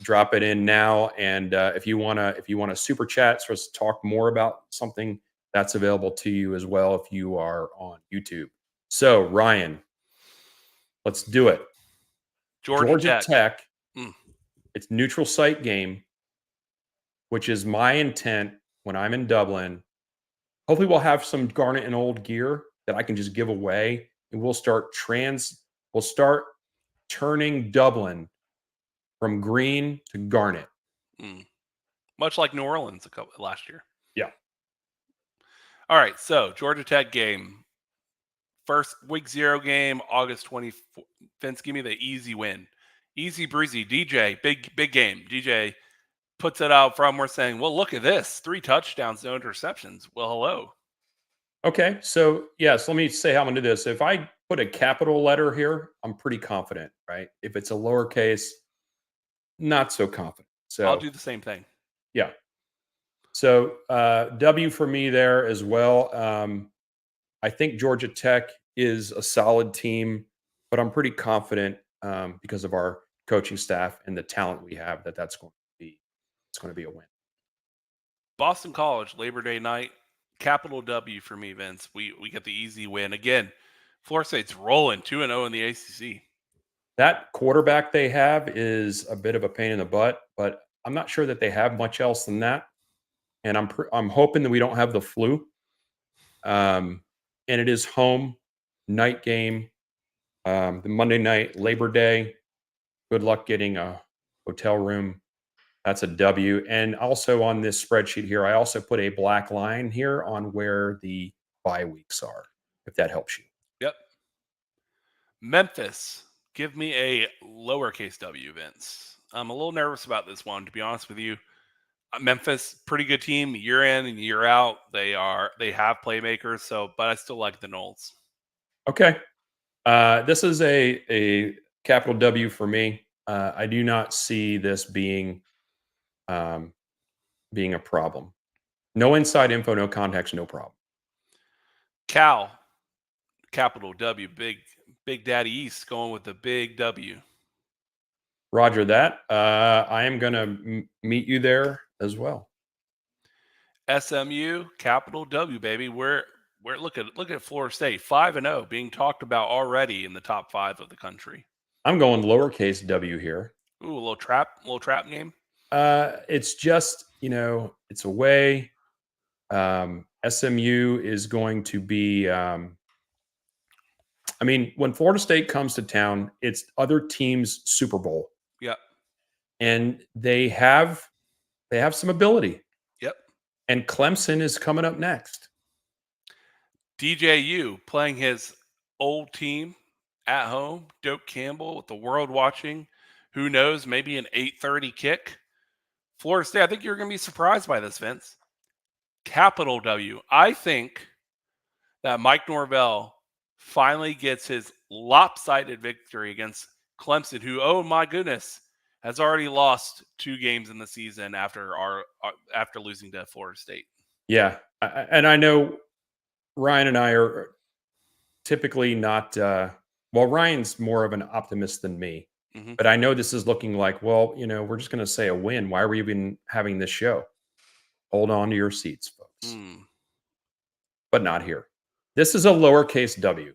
drop it in now. And if you wanna super chat for us to talk more about something, that's available to you as well if you are on YouTube. So Ryan, let's do it. Georgia Tech. Mm. It's neutral site game, which is my intent when I'm in Dublin. Hopefully, we'll have some Garnet and old gear that I can just give away, and we'll start turning Dublin from green to garnet. Mm. Much like New Orleans last year. Yeah. All right, so Georgia Tech game. First week 0 game, August 24th. Vince, give me the easy win. Easy breezy. DJ, big game. DJ puts it out from. We're saying, well, look at this. 3 touchdowns, no interceptions. Well, hello. Okay. So, yes, let me say how I'm going to do this. If I put a capital letter here, I'm pretty confident, right? If it's a lowercase, not so confident. I'll So, do the same thing. yeah. So, W for me there as well. I think Georgia Tech is a solid team, but I'm pretty confident because of our coaching staff and the talent we have that's going to be a win. Boston College, Labor Day night. Capital W for me, Vince. We get the easy win. Again, Florida State's rolling 2-0 in the ACC. That quarterback they have is a bit of a pain in the butt, but I'm not sure that they have much else than that. And I'm hoping that we don't have the flu. And it is home night game, the Monday night Labor Day. Good luck getting a hotel room. That's a W. And also on this spreadsheet here, I also put a black line here on where the bye weeks are, if that helps you. Yep. Memphis, give me a lowercase W, Vince. I'm a little nervous about this one, to be honest with you. Memphis, pretty good team, year in and year out. They have playmakers, but I still like the Knowles. Okay. This is a capital W for me. I do not see this being a problem. No inside info, no context, no problem. Cal, capital W, Big Daddy East going with the big W. Roger that. I am going to meet you there as well. SMU, capital W, baby. Look at Florida State 5-0 being talked about already in the top 5 of the country. I'm going lowercase W here. Ooh, a little trap game. It's just, it's away. SMU is going to be. When Florida State comes to town, it's other teams' Super Bowl, Yep. and they have some ability. Yep. And Clemson is coming up next. DJU playing his old team at home. Doak Campbell with the world watching. Who knows? Maybe an 8:30 kick. Florida State. I think you're going to be surprised by this, Vince. Capital W. I think that Mike Norvell finally gets his lopsided victory against Clemson, who, oh my goodness, has already lost 2 games in the season after losing to Florida State. Yeah, and I know Ryan and I are typically not. Well, Ryan's more of an optimist than me, but I know this is looking like, well, we're just going to say a win. Why are we even having this show? Hold on to your seats, folks. But not here. This is a lowercase W.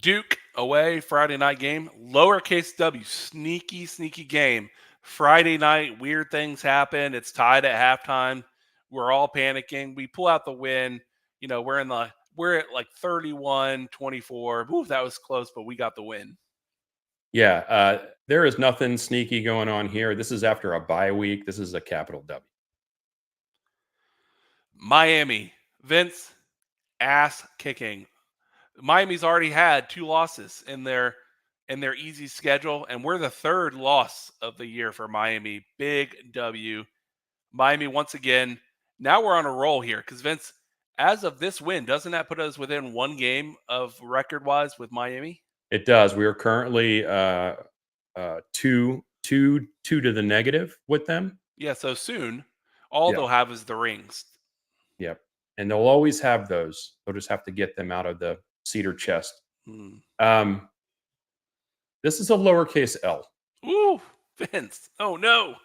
Duke away, Friday night game. Lowercase W, sneaky game. Friday night, weird things happen. It's tied at halftime. We're all panicking. We pull out the win. We're at like 31-24. Ooh, that was close, but we got the win. Yeah, there is nothing sneaky going on here. This is after a bye week. This is a capital W. Miami, Vince, ass kicking. Miami's already had 2 losses in their easy schedule, and we're the 3rd loss of the year for Miami. Big W. Miami once again. Now we're on a roll here because Vince, as of this win, doesn't that put us within 1 game of record-wise with Miami? It does. We are currently 2 to the negative with them. Yeah, so soon, all they'll have is the rings. Yep. And they'll always have those. They'll just have to get them out of the cedar chest. This is a lowercase L. Ooh, Vince. Oh, no.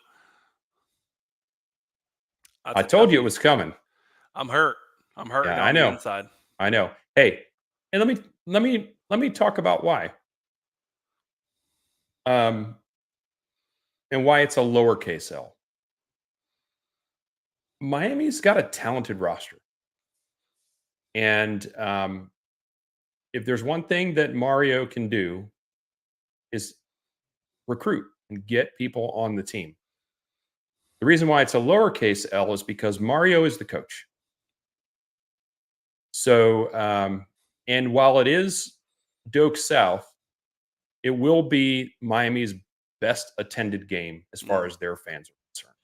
I told you it was coming. I'm hurt. I'm hurting on the inside. I know. Hey, and let me talk about why. And why it's a lowercase L. Miami's got a talented roster. And if there's one thing that Mario can do is recruit and get people on the team. The reason why it's a lowercase L is because Mario is the coach. So, and while it is Doak South, it will be Miami's best attended game as far as their fans are concerned.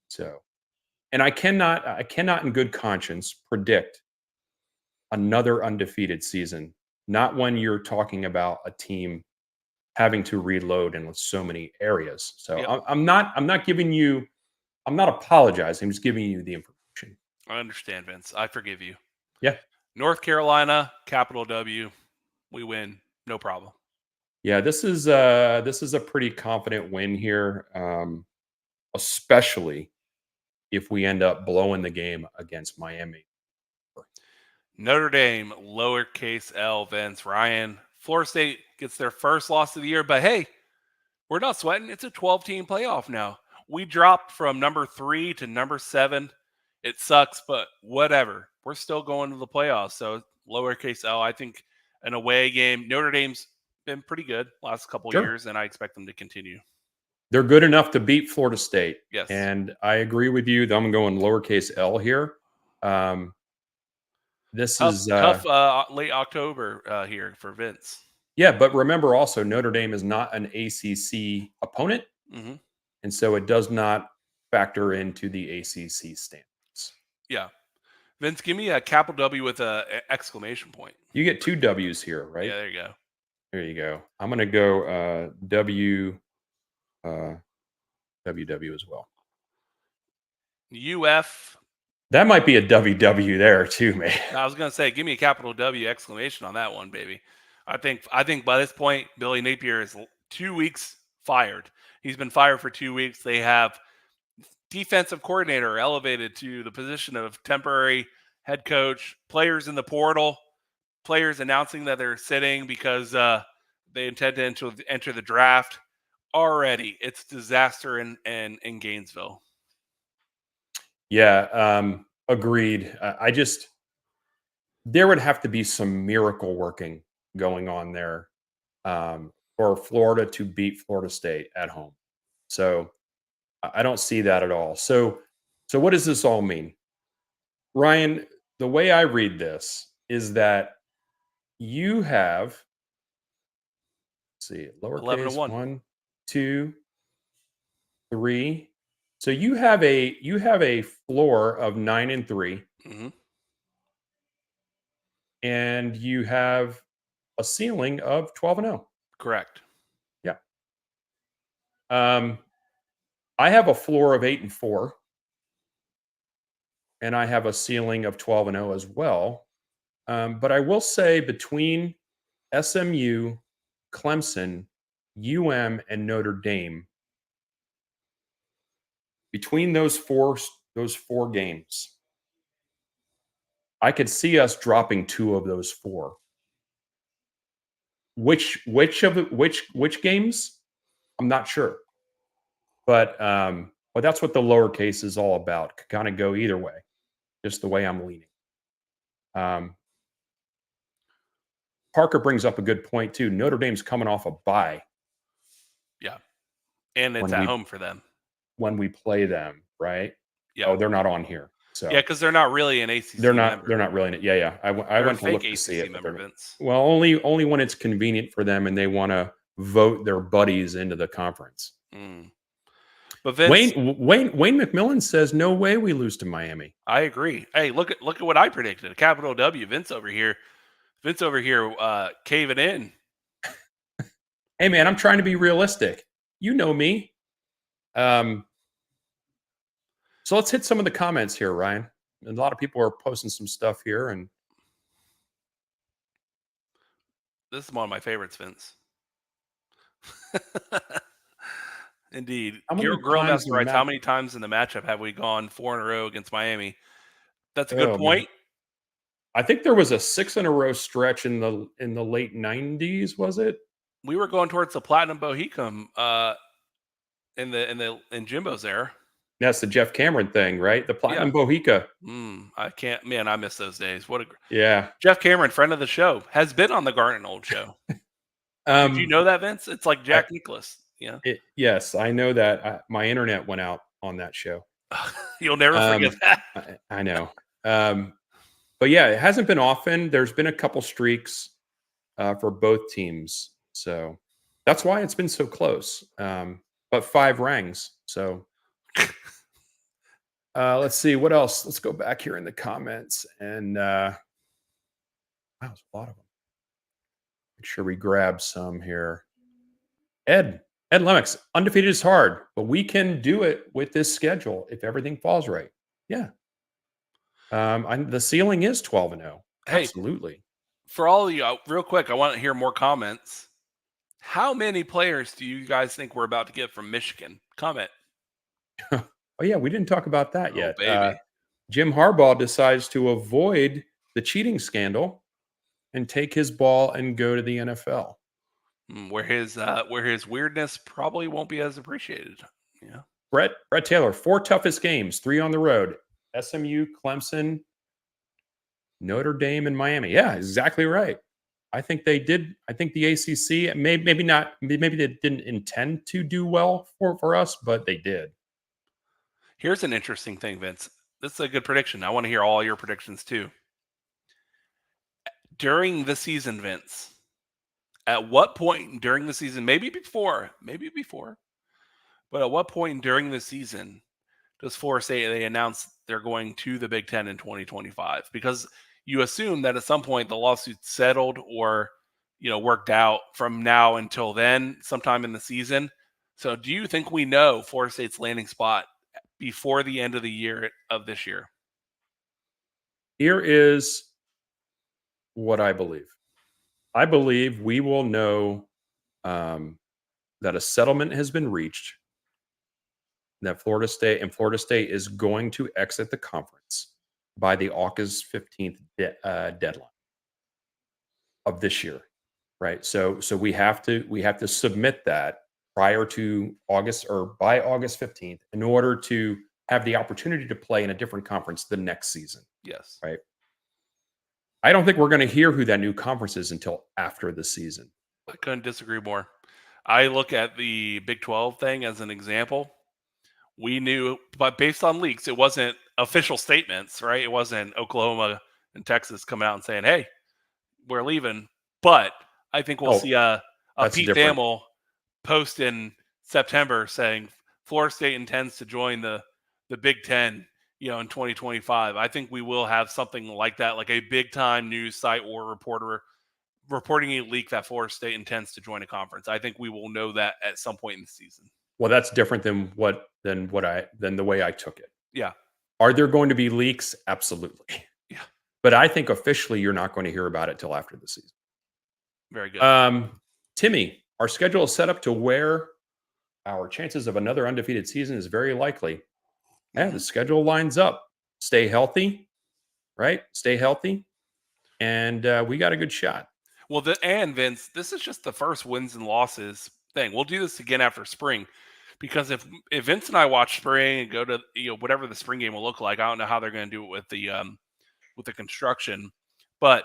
So, and I cannot in good conscience predict another undefeated season. Not when you're talking about a team having to reload in so many areas. So yep. I'm not apologizing. I'm just giving you the information. I understand, Vince. I forgive you. Yeah. North Carolina, capital W. We win. No problem. Yeah, this is a pretty confident win here, especially if we end up blowing the game against Miami. Notre Dame, lowercase L, Vince. Ryan. Florida State gets their first loss of the year, but hey, we're not sweating. It's a 12-team playoff now. We dropped from number 3 to number 7. It sucks, but whatever. We're still going to the playoffs. So lowercase L, I think an away game. Notre Dame's been pretty good last couple of years, and I expect them to continue. They're good enough to beat Florida State. Yes. And I agree with you. I'm going lowercase L here. This is tough late October here for Vince. Yeah, but remember also Notre Dame is not an ACC opponent, and so it does not factor into the ACC standings. Yeah, Vince, give me a capital W with an exclamation point. You get 2 W's here, right? Yeah, there you go. There you go. I'm going to go WW as well. UF. That might be a WW there too, man. I was going to say, give me a capital W exclamation on that one, baby. I think by this point, Billy Napier is 2 weeks fired. He's been fired for 2 weeks. They have defensive coordinator elevated to the position of temporary head coach, players in the portal, players announcing that they're sitting because they intend to enter the draft. Already, it's disaster in Gainesville. Yeah, agreed. There would have to be some miracle working going on there for Florida to beat Florida State at home. So I don't see that at all. So what does this all mean? Ryan, the way I read this is that you have, let's see, 11 to lowercase 1. 1, 2, 3. So you have a floor of 9-3, Mm-hmm. and you have a ceiling of 12-0. Correct. Yeah. I have a floor of 8-4, and I have a ceiling of 12-0 as well. But I will say between SMU, Clemson, and Notre Dame, between those four games, I could see us dropping two of those four. Which games? I'm not sure. But that's what the lowercase is all about. Could kind of go either way, just the way I'm leaning. Parker brings up a good point too. Notre Dame's coming off a bye. Yeah. And it's at home for them. When we play them, right? Yeah. Oh, they're not on here. So yeah, because they're not really an ACC they're not. member. They're not really. Yeah. I They're went a to look fake to see ACC it. member, Vince. Well, only when it's convenient for them and they want to vote their buddies into the conference. But Vince, Wayne McMillan says no way we lose to Miami. I agree. Hey, look at what I predicted. A capital W. Vince over here caving in. Hey man, I'm trying to be realistic. You know me. So let's hit some of the comments here, Ryan. A lot of people are posting some stuff here, and This is one of my favorites, Vince. Indeed. Grillmaster writes, how many times in the matchup have we gone 4 in a row against Miami? That's a good point. Man. I think there was a 6 in a row stretch in the late 90s, was it? We were going towards the Platinum Bohicum in Jimbo's era. That's the Jeff Cameron thing, right? The Platinum Bohica. I can't, man, I miss those days. Yeah. Jeff Cameron, friend of the show, has been on the Garnet Old show. Did you know that, Vince? It's like Jack Nicklaus. Yeah. Yes, I know that. My internet went out on that show. You'll never forget that. I know. But yeah, it hasn't been often. There's been a couple streaks for both teams. So that's why it's been so close. But 5 rings. So let's see what else. Let's go back here in the comments. And wow, there's a lot of them. Make sure we grab some here. Ed Lemix, undefeated is hard, but we can do it with this schedule if everything falls right. Yeah. The ceiling is 12-0. Hey, absolutely. For all of you, real quick, I want to hear more comments. How many players do you guys think we're about to get from Michigan? Comment. Oh yeah, we didn't talk about that yet. Baby. Jim Harbaugh decides to avoid the cheating scandal and take his ball and go to the NFL. Where his weirdness probably won't be as appreciated. Yeah. Brett Taylor, 4 toughest games, 3 on the road. SMU, Clemson, Notre Dame, and Miami. Yeah, exactly right. I think they did. I think the ACC maybe not. Maybe they didn't intend to do well for us, but they did. Here's an interesting thing, Vince. This is a good prediction. I want to hear all your predictions too. During the season, Vince, at what point during the season, maybe before, but at what point during the season does Florida State they announce they're going to the Big Ten in 2025? Because you assume that at some point the lawsuit's settled or worked out from now until then, sometime in the season. So do you think we know Florida State's landing spot before the end of the year of this year? Here is what I believe. I believe we will know that a settlement has been reached, that Florida State is going to exit the conference. by the August 15th deadline of this year, right? So we have to submit that prior to August or by August 15th in order to have the opportunity to play in a different conference the next season, Yes. right? I don't think we're going to hear who that new conference is until after the season. I couldn't disagree more. I look at the Big 12 thing as an example. We knew, but based on leaks, it wasn't official statements, right? It wasn't Oklahoma and Texas coming out and saying, "Hey, we're leaving." But I think we'll see Oh, a that's Pete different. Thamel post in September saying Florida State intends to join the Big Ten, in 2025. I think we will have something like that, like a big time news site or reporter reporting a leak that Florida State intends to join a conference. I think we will know that at some point in the season. Well, that's different than the way I took it. Yeah. Are there going to be leaks? Absolutely. Yeah. But I think officially you're not going to hear about it till after the season. Very good. Timmy, our schedule is set up to where our chances of another undefeated season is very likely. Yeah, the schedule lines up. Stay healthy, right? Stay healthy, and we got a good shot. Well, and Vince, this is just the first wins and losses thing. We'll do this again after spring, because if Vince and I watch spring and go to whatever the spring game will look like, I don't know how they're going to do it with the construction, but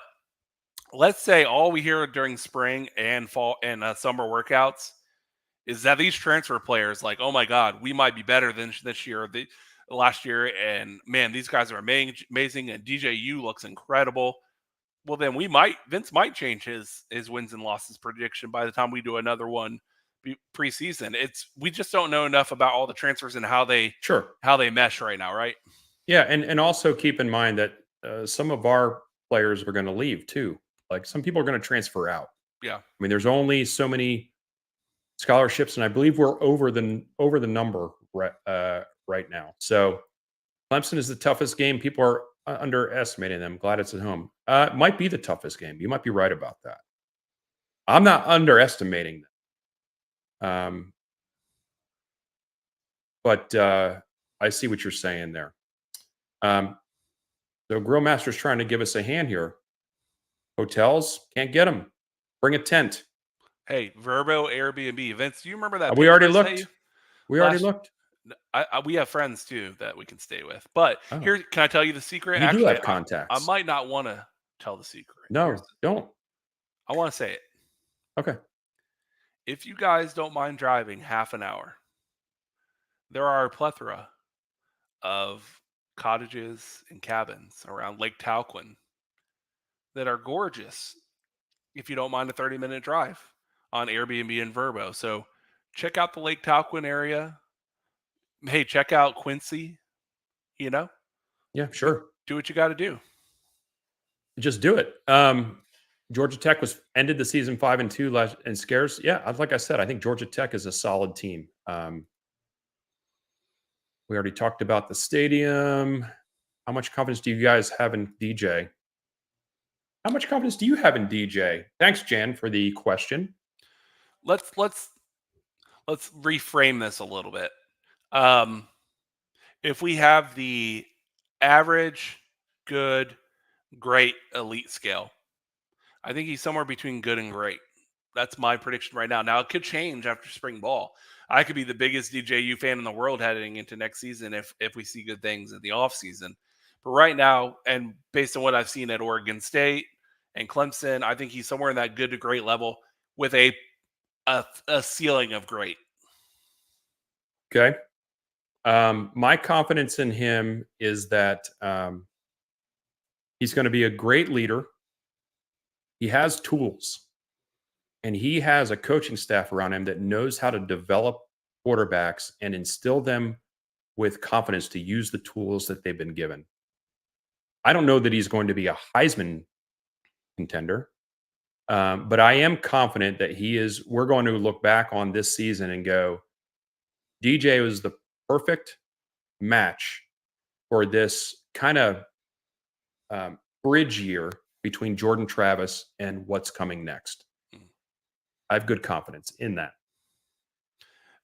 let's say all we hear during spring and fall and summer workouts is that these transfer players, like, oh my God, we might be better than this year, last year, and man, these guys are amazing, and DJU looks incredible. Well, then Vince might change his wins and losses prediction by the time we do another one preseason. We just don't know enough about all the transfers and how they Sure. mesh right now, right? Yeah, and also keep in mind that some of our players are going to leave too. Like some people are going to transfer out. Yeah. I mean, there's only so many scholarships, and I believe we're over the number right now. So Clemson is the toughest game. People are underestimating them. Glad it's at home. It might be the toughest game. You might be right about that. I'm not underestimating them. But I see what you're saying there. So Grill Master's trying to give us a hand here. Hotels, can't get them. Bring a tent. Hey, Verbo Airbnb. Vince, do you remember that We picture already I sent you? looked. We already Last looked. we have friends too that we can stay with. But Oh, here, can I tell you the secret? you do Actually, have I contacts. might not want to tell the secret. No, don't. I want to say it. Okay. If you guys don't mind driving half an hour, there are a plethora of cottages and cabins around Lake Talquin that are gorgeous if you don't mind a 30-minute drive on Airbnb and Verbo. So check out the Lake Talquin area. Hey, check out Quincy, you know, Yeah, do, sure. do what you got to do. Just do it. Georgia Tech ended the season 5-2 last and scares. Yeah, like I said, I think Georgia Tech is a solid team. We already talked about the stadium. How much confidence do you guys have in DJ? How much confidence do you have in DJ? Thanks, Jan, for the question. Let's reframe this a little bit. Um, if we have the average, good, great, elite scale, I think he's somewhere between good and great. That's my prediction right now. Now it could change after spring ball. I could be the biggest DJU fan in the world heading into next season if we see good things in the offseason. But right now, and based on what I've seen at Oregon State and Clemson, I think he's somewhere in that good to great level with a ceiling of great. Okay. My confidence in him is that he's going to be a great leader. He has tools, and he has a coaching staff around him that knows how to develop quarterbacks and instill them with confidence to use the tools that they've been given. I don't know that he's going to be a Heisman contender, but I am confident that he is. We're going to look back on this season and go, DJ was the perfect match for this kind of bridge year between Jordan Travis and what's coming next. I have good confidence in that.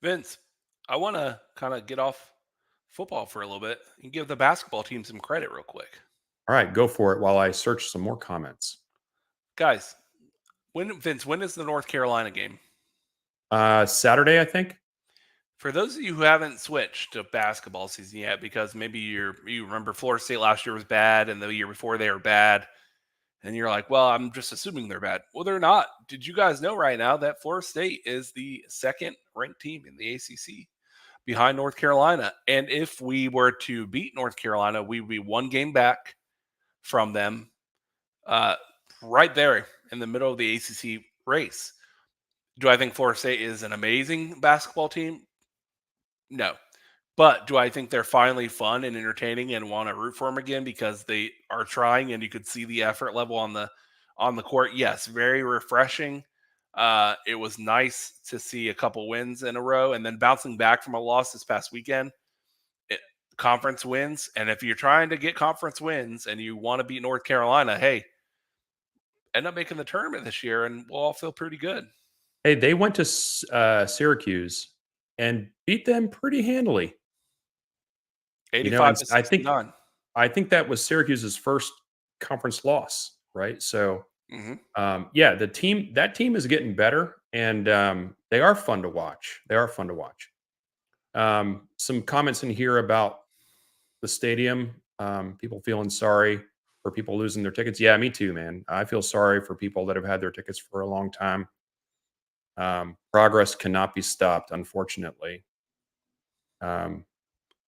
Vince, I want to kind of get off football for a little bit and give the basketball team some credit real quick. All right, go for it while I search some more comments. Guys, when is the North Carolina game? Saturday, I think. For those of you who haven't switched to basketball season yet, because maybe you remember Florida State last year was bad, and the year before they were bad, and you're like, well, I'm just assuming they're bad. Well, they're not. Did you guys know right now that Florida State is the second ranked team in the ACC behind North Carolina? And if we were to beat North Carolina, we would be one game back from them, uh, right there in the middle of the ACC race. Do I think Florida State is an amazing basketball team? No. But do I think they're finally fun and entertaining and want to root for them again because they are trying and you could see the effort level on the court? Yes, very refreshing. It was nice to see a couple wins in a row and then bouncing back from a loss this past weekend. It, conference wins, and if you're trying to get conference wins and you want to beat North Carolina, hey, end up making the tournament this year, and we'll all feel pretty good. Hey, they went to Syracuse and beat them pretty handily. You know, 85 and to I think 69. I think that was Syracuse's first conference loss, right? So, Hmm. yeah, that team is getting better, and they are fun to watch. They are fun to watch. Some comments in here about the stadium. People feeling sorry for people losing their tickets. Yeah, me too, man. I feel sorry for people that have had their tickets for a long time. Progress cannot be stopped, unfortunately. Um,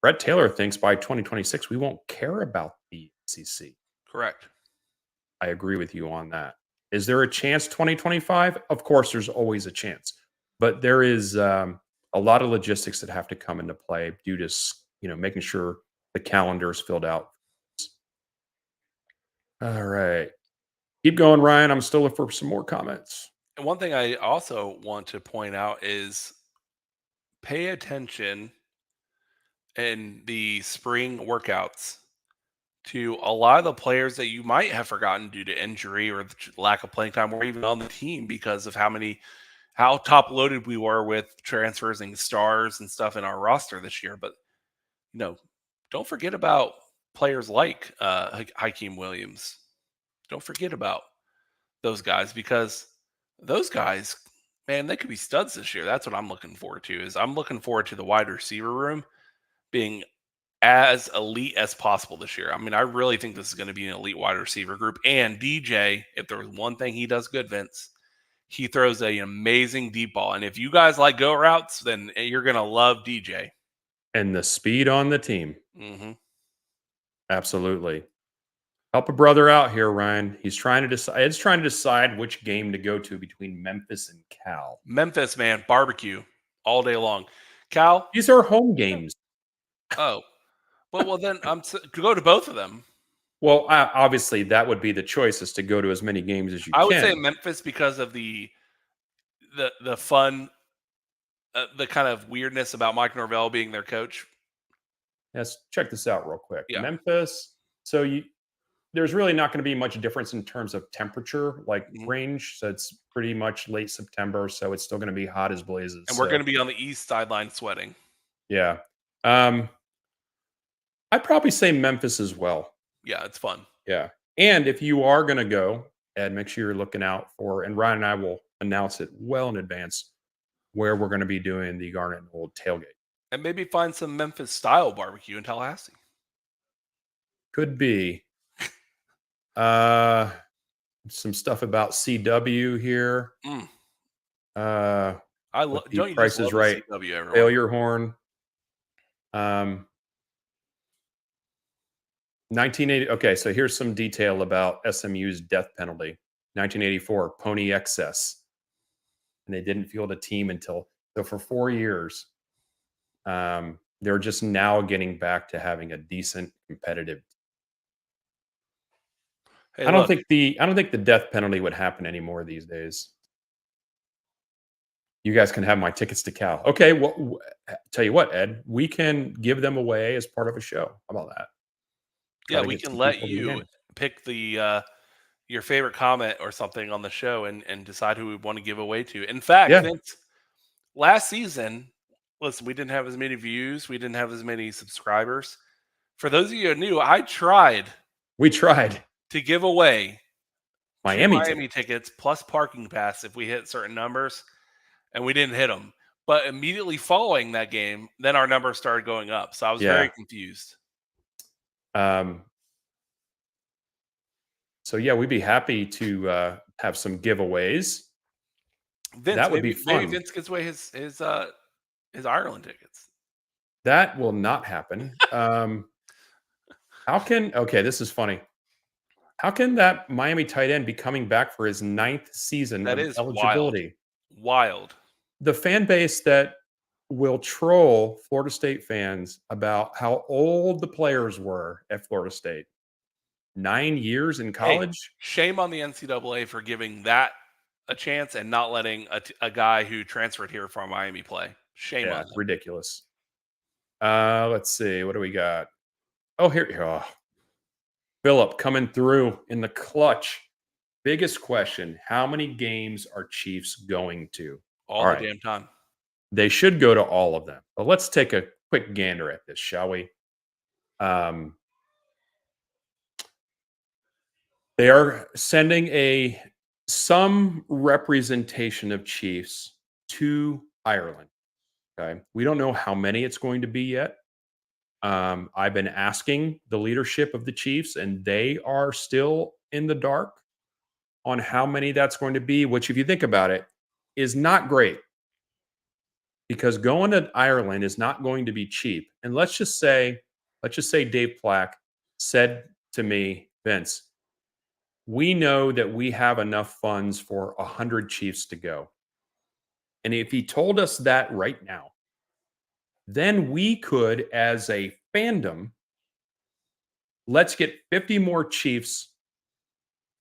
Brett Taylor thinks by 2026 we won't care about the ACC. Correct. I agree with you on that. Is there a chance 2025? Of course, there's always a chance, but there is a lot of logistics that have to come into play due to making sure the calendar is filled out. All right, keep going, Ryan. I'm still looking for some more comments. And one thing I also want to point out is pay attention in the spring workouts to a lot of the players that you might have forgotten due to injury or the lack of playing time or even on the team because of how top loaded we were with transfers and stars and stuff in our roster this year. But you know, don't forget about players like Hakeem Williams. Don't forget about those guys because those guys, man, they could be studs this year. That's what I'm looking forward to. Is I'm looking forward to the wide receiver room being as elite as possible this year. I mean, I really think this is going to be an elite wide receiver group. And DJ, if there was one thing he does good, Vince, he throws an amazing deep ball. And if you guys like go routes, then you're going to love DJ. And the speed on the team, Hmm. absolutely. Help a brother out here, Ryan. He's trying to decide. Ed's trying to decide which game to go to between Memphis and Cal. Memphis, man, barbecue all day long. Cal, These are home games. oh, well then go to both of them. Well, obviously, that would be the choice, is to go to as many games as you I would say can. Memphis because of the fun, the kind of weirdness about Mike Norvell being their coach. Let's check this out real quick. Yeah. Memphis. So there's really not going to be much difference in terms of temperature, like Mhm. range. So it's pretty much late September. So it's still going to be hot as blazes. And we're So, going to be on the east sideline sweating. yeah. I'd probably say Memphis as well. Yeah, it's fun. Yeah. And if you are going to go, Ed, make sure you're looking out for, and Ryan and I will announce it well in advance, where we're going to be doing the Garnet and Old tailgate. And maybe find some Memphis style barbecue in Tallahassee. Could be. Some stuff about CW here. Mm. Uh, I with the don't you Price just is love Right the CW, everyone? failure horn. 1980. Okay, so here's some detail about SMU's death penalty. 1984, pony excess, and they didn't field a team until for 4 years. They're just now getting back to having a decent competitive. Hey, I don't look, think the death penalty would happen anymore these days. You guys can have my tickets to Cal. Okay, well, tell you what, Ed, we can give them away as part of a show. How about that? yeah, Try to we get can some let people to the you game. pick the your favorite comment or something on the show and decide who we want to give away to. In fact, Yeah, Vince, last season, listen, we didn't have as many views, we didn't have as many subscribers. For those of you who are new, I tried We tried. to give away 2 Miami Miami ticket. tickets plus parking pass if we hit certain numbers, and we didn't hit them. But immediately following that game, then our numbers started going up. So I was very Yeah. confused. Um, so yeah, we'd be happy to have some giveaways. Vince, That would be maybe fun. Vince gives away his Ireland tickets. That will not happen. Okay, this is funny. How can that Miami tight end be coming back for his 9th season That of is wild. eligibility? Wild. The fan base that will troll Florida State fans about how old the players were at Florida State. 9 years in Hey, college? shame on the NCAA for giving that a chance and not letting a guy who transferred here from Miami play. Shame Yeah, on them. ridiculous. Let's see. What do we got? Here. Oh, Philip coming through in the clutch. Biggest question: how many games are Chiefs going to? All All the right, damn time. they should go to all of them. But let's take a quick gander at this, shall we? Um, they are sending some representation of Chiefs to Ireland. Okay, we don't know how many it's going to be yet. I've been asking the leadership of the Chiefs, and they are still in the dark on how many that's going to be, which, if you think about it, is not great because going to Ireland is not going to be cheap. And let's just say Dave Plack said to me, Vince, we know that we have enough funds for 100 Chiefs to go. And if he told us that right now, then we could, as a fandom, let's get 50 more Chiefs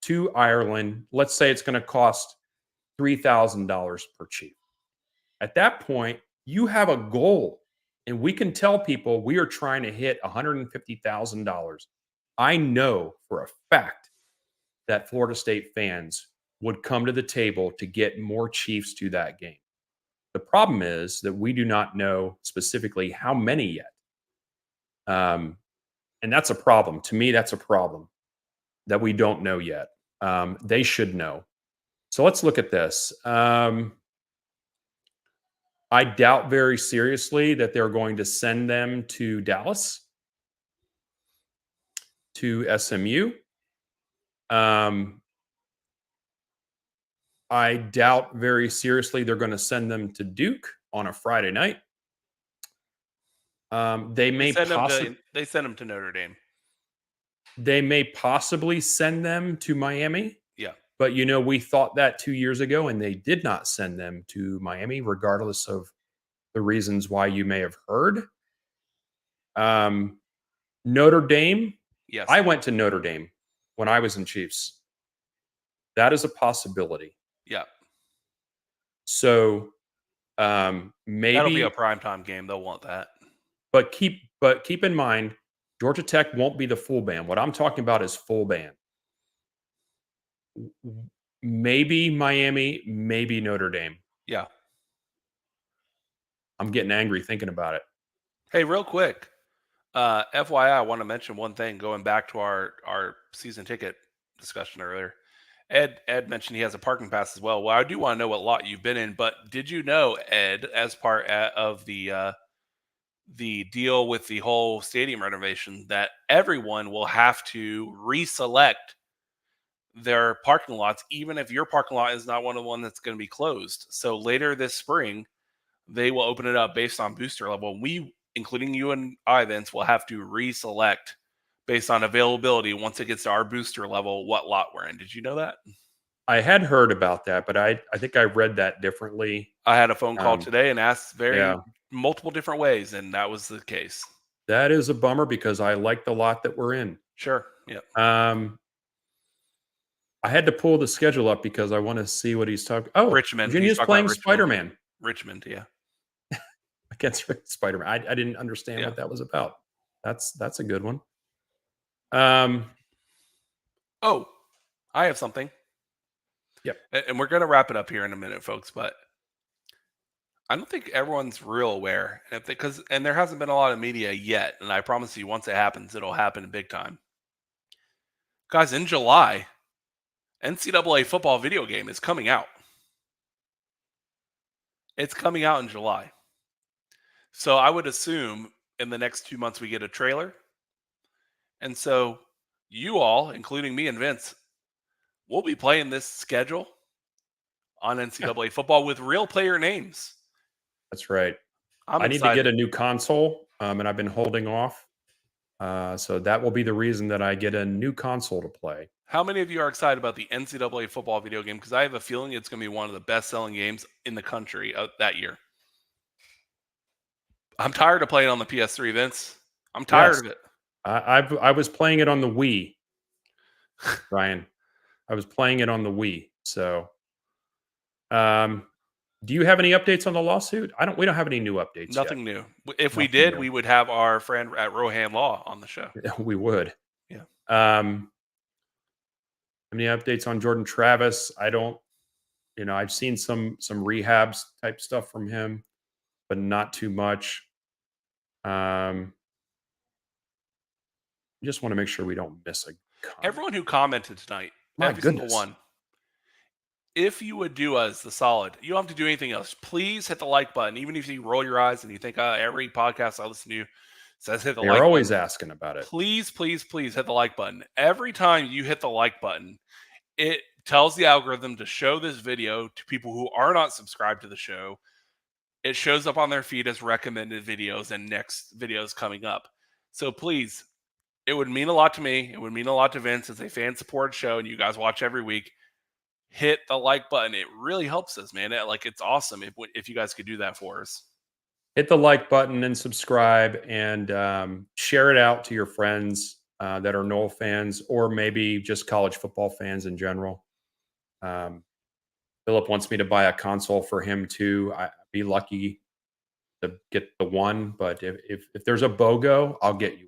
to Ireland. Let's say it's going to cost $3,000 per Chief. At that point, you have a goal, and we can tell people we are trying to hit $150,000. I know for a fact that Florida State fans would come to the table to get more Chiefs to that game. The problem is that we do not know specifically how many yet. And that's a problem. To me, that's a problem that we don't know yet. They should know. So let's look at this. I doubt very seriously that they're going to send them to Dallas, to SMU. I doubt very seriously they're going to send them to Duke on a Friday night. They They may send him possibly to they send him to Notre Dame. send them to Miami, Yeah. but we thought that 2 years ago, and they did not send them to Miami, regardless of the reasons why you may have heard. Notre Dame. Yes. I went to Notre Dame when I was in Chiefs. That is a possibility. Yeah. So That'll be a maybe, primetime game. They'll want that. but keep in mind, Georgia Tech won't be the full band. What I'm talking about is full band. Maybe Miami, maybe Notre Dame. Yeah. I'm getting angry thinking about it. Hey, real quick. FYI, I want to mention one thing going back to our season ticket discussion earlier. Ed mentioned he has a parking pass as well. Well, I do want to know what lot you've been in, but did you know, Ed, as part of the deal with the whole stadium renovation, that everyone will have to reselect their parking lots, even if your parking lot is not one of the one that's going to be closed. So later this spring, they will open it up based on booster level. We, including you and I, Vince, will have to reselect based on availability once it gets to our booster level what lot we're in. Did you know that? I had heard about that, but I think I read that differently. I had a phone call Um, today and asked very yeah, multiple different ways, and that was the case. that is a bummer because I like the lot that we're in. Sure. Yeah. Um, I had to pull the schedule up because I want to see what he's talking. Oh, Richmond. He's Virginia's talking about playing Richmond. Spider-Man Richmond. Yeah. against Spider-Man. I didn't understand Yeah. what that was about. That's a good one. Um, Oh, I have something. Yep. And we're going to wrap it up here in a minute, folks, but I don't think everyone's real aware and there hasn't been a lot of media yet. And I promise you, once it happens, it'll happen big time. Guys, in July, NCAA football video game is coming out. It's coming out in July. So I would assume in the next 2 months we get a trailer. And so you all, including me and Vince, we'll be playing this schedule on Yeah, NCAA football with real player names. that's right. I'm I need to get excited. a new console, and I've been holding off. So that will be the reason that I get a new console to play. How many of you are excited about the NCAA football video game? Because I have a feeling it's going to be one of the best selling games in the country that year. I'm tired of playing on the PS3, Vince. I'm tired Yes, of it. I was playing it on the Wii, Ryan. I was playing it on the Wii. So, um, do you have any updates on the lawsuit? I don't. We don't have any new updates yet. Nothing new. If we Nothing did, new. we would have our friend at Rohan Law on the show. We would. Yeah. Um, any updates on Jordan Travis? I don't. I've seen some rehabs type stuff from him, but not too much. Just want to make sure we don't miss a comment. Everyone who commented tonight, My every single goodness. one, if you would do us the solid, you don't have to do anything else. Please hit the like button. Even if you roll your eyes and you think every podcast I listen to says hit the They're like always button. asking about it. Please, please, please hit the like button. Every time you hit the like button, it tells the algorithm to show this video to people who are not subscribed to the show. It shows up on their feed as recommended videos and next videos coming up. So please, it would mean a lot to me. It would mean a lot to Vince as a fan supported show, and you guys watch every week. Hit the like button. It really helps us, man. It's awesome if you guys could do that for us. Hit the like button and subscribe, and share it out to your friends that are Noel fans, or maybe just college football fans in general. Philip wants me to buy a console for him too. I'd be lucky to get the one, but if there's a BOGO, I'll get you.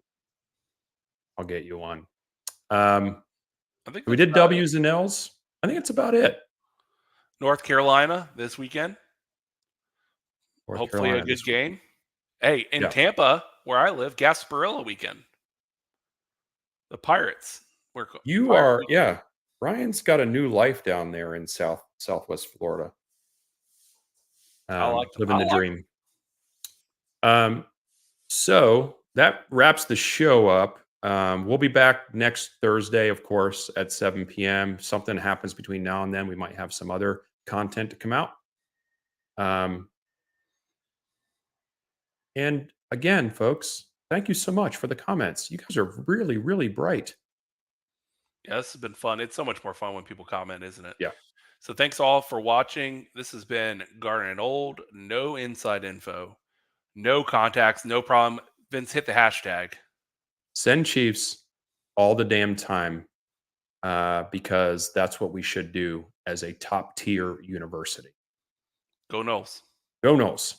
I'll get you one. I think We that's did about it. W's and L's. I think it's about it. North Carolina this weekend. North Hopefully Carolina a this good week. game. Hey, in Yeah. Tampa, where I live, Gasparilla weekend. The Pirates. You Pirate are, weekend. yeah. Ryan's got a new life down there in Southwest Florida. I like them. Living the dream. So that wraps the show up. We'll be back next Thursday, of course, at 7 p.m. Something happens between now and then. We might have some other content to come out. And again, folks, thank you so much for the comments. You guys are really, really bright. Yeah, this has been fun. It's so much more fun when people comment, isn't it? Yeah. So thanks all for watching. This has been Garden and Old. No inside info. No contacts. No problem. Vince, hit the hashtag. Send Chiefs all the damn time, because that's what we should do as a top tier university. Go Knowles. Go Noles.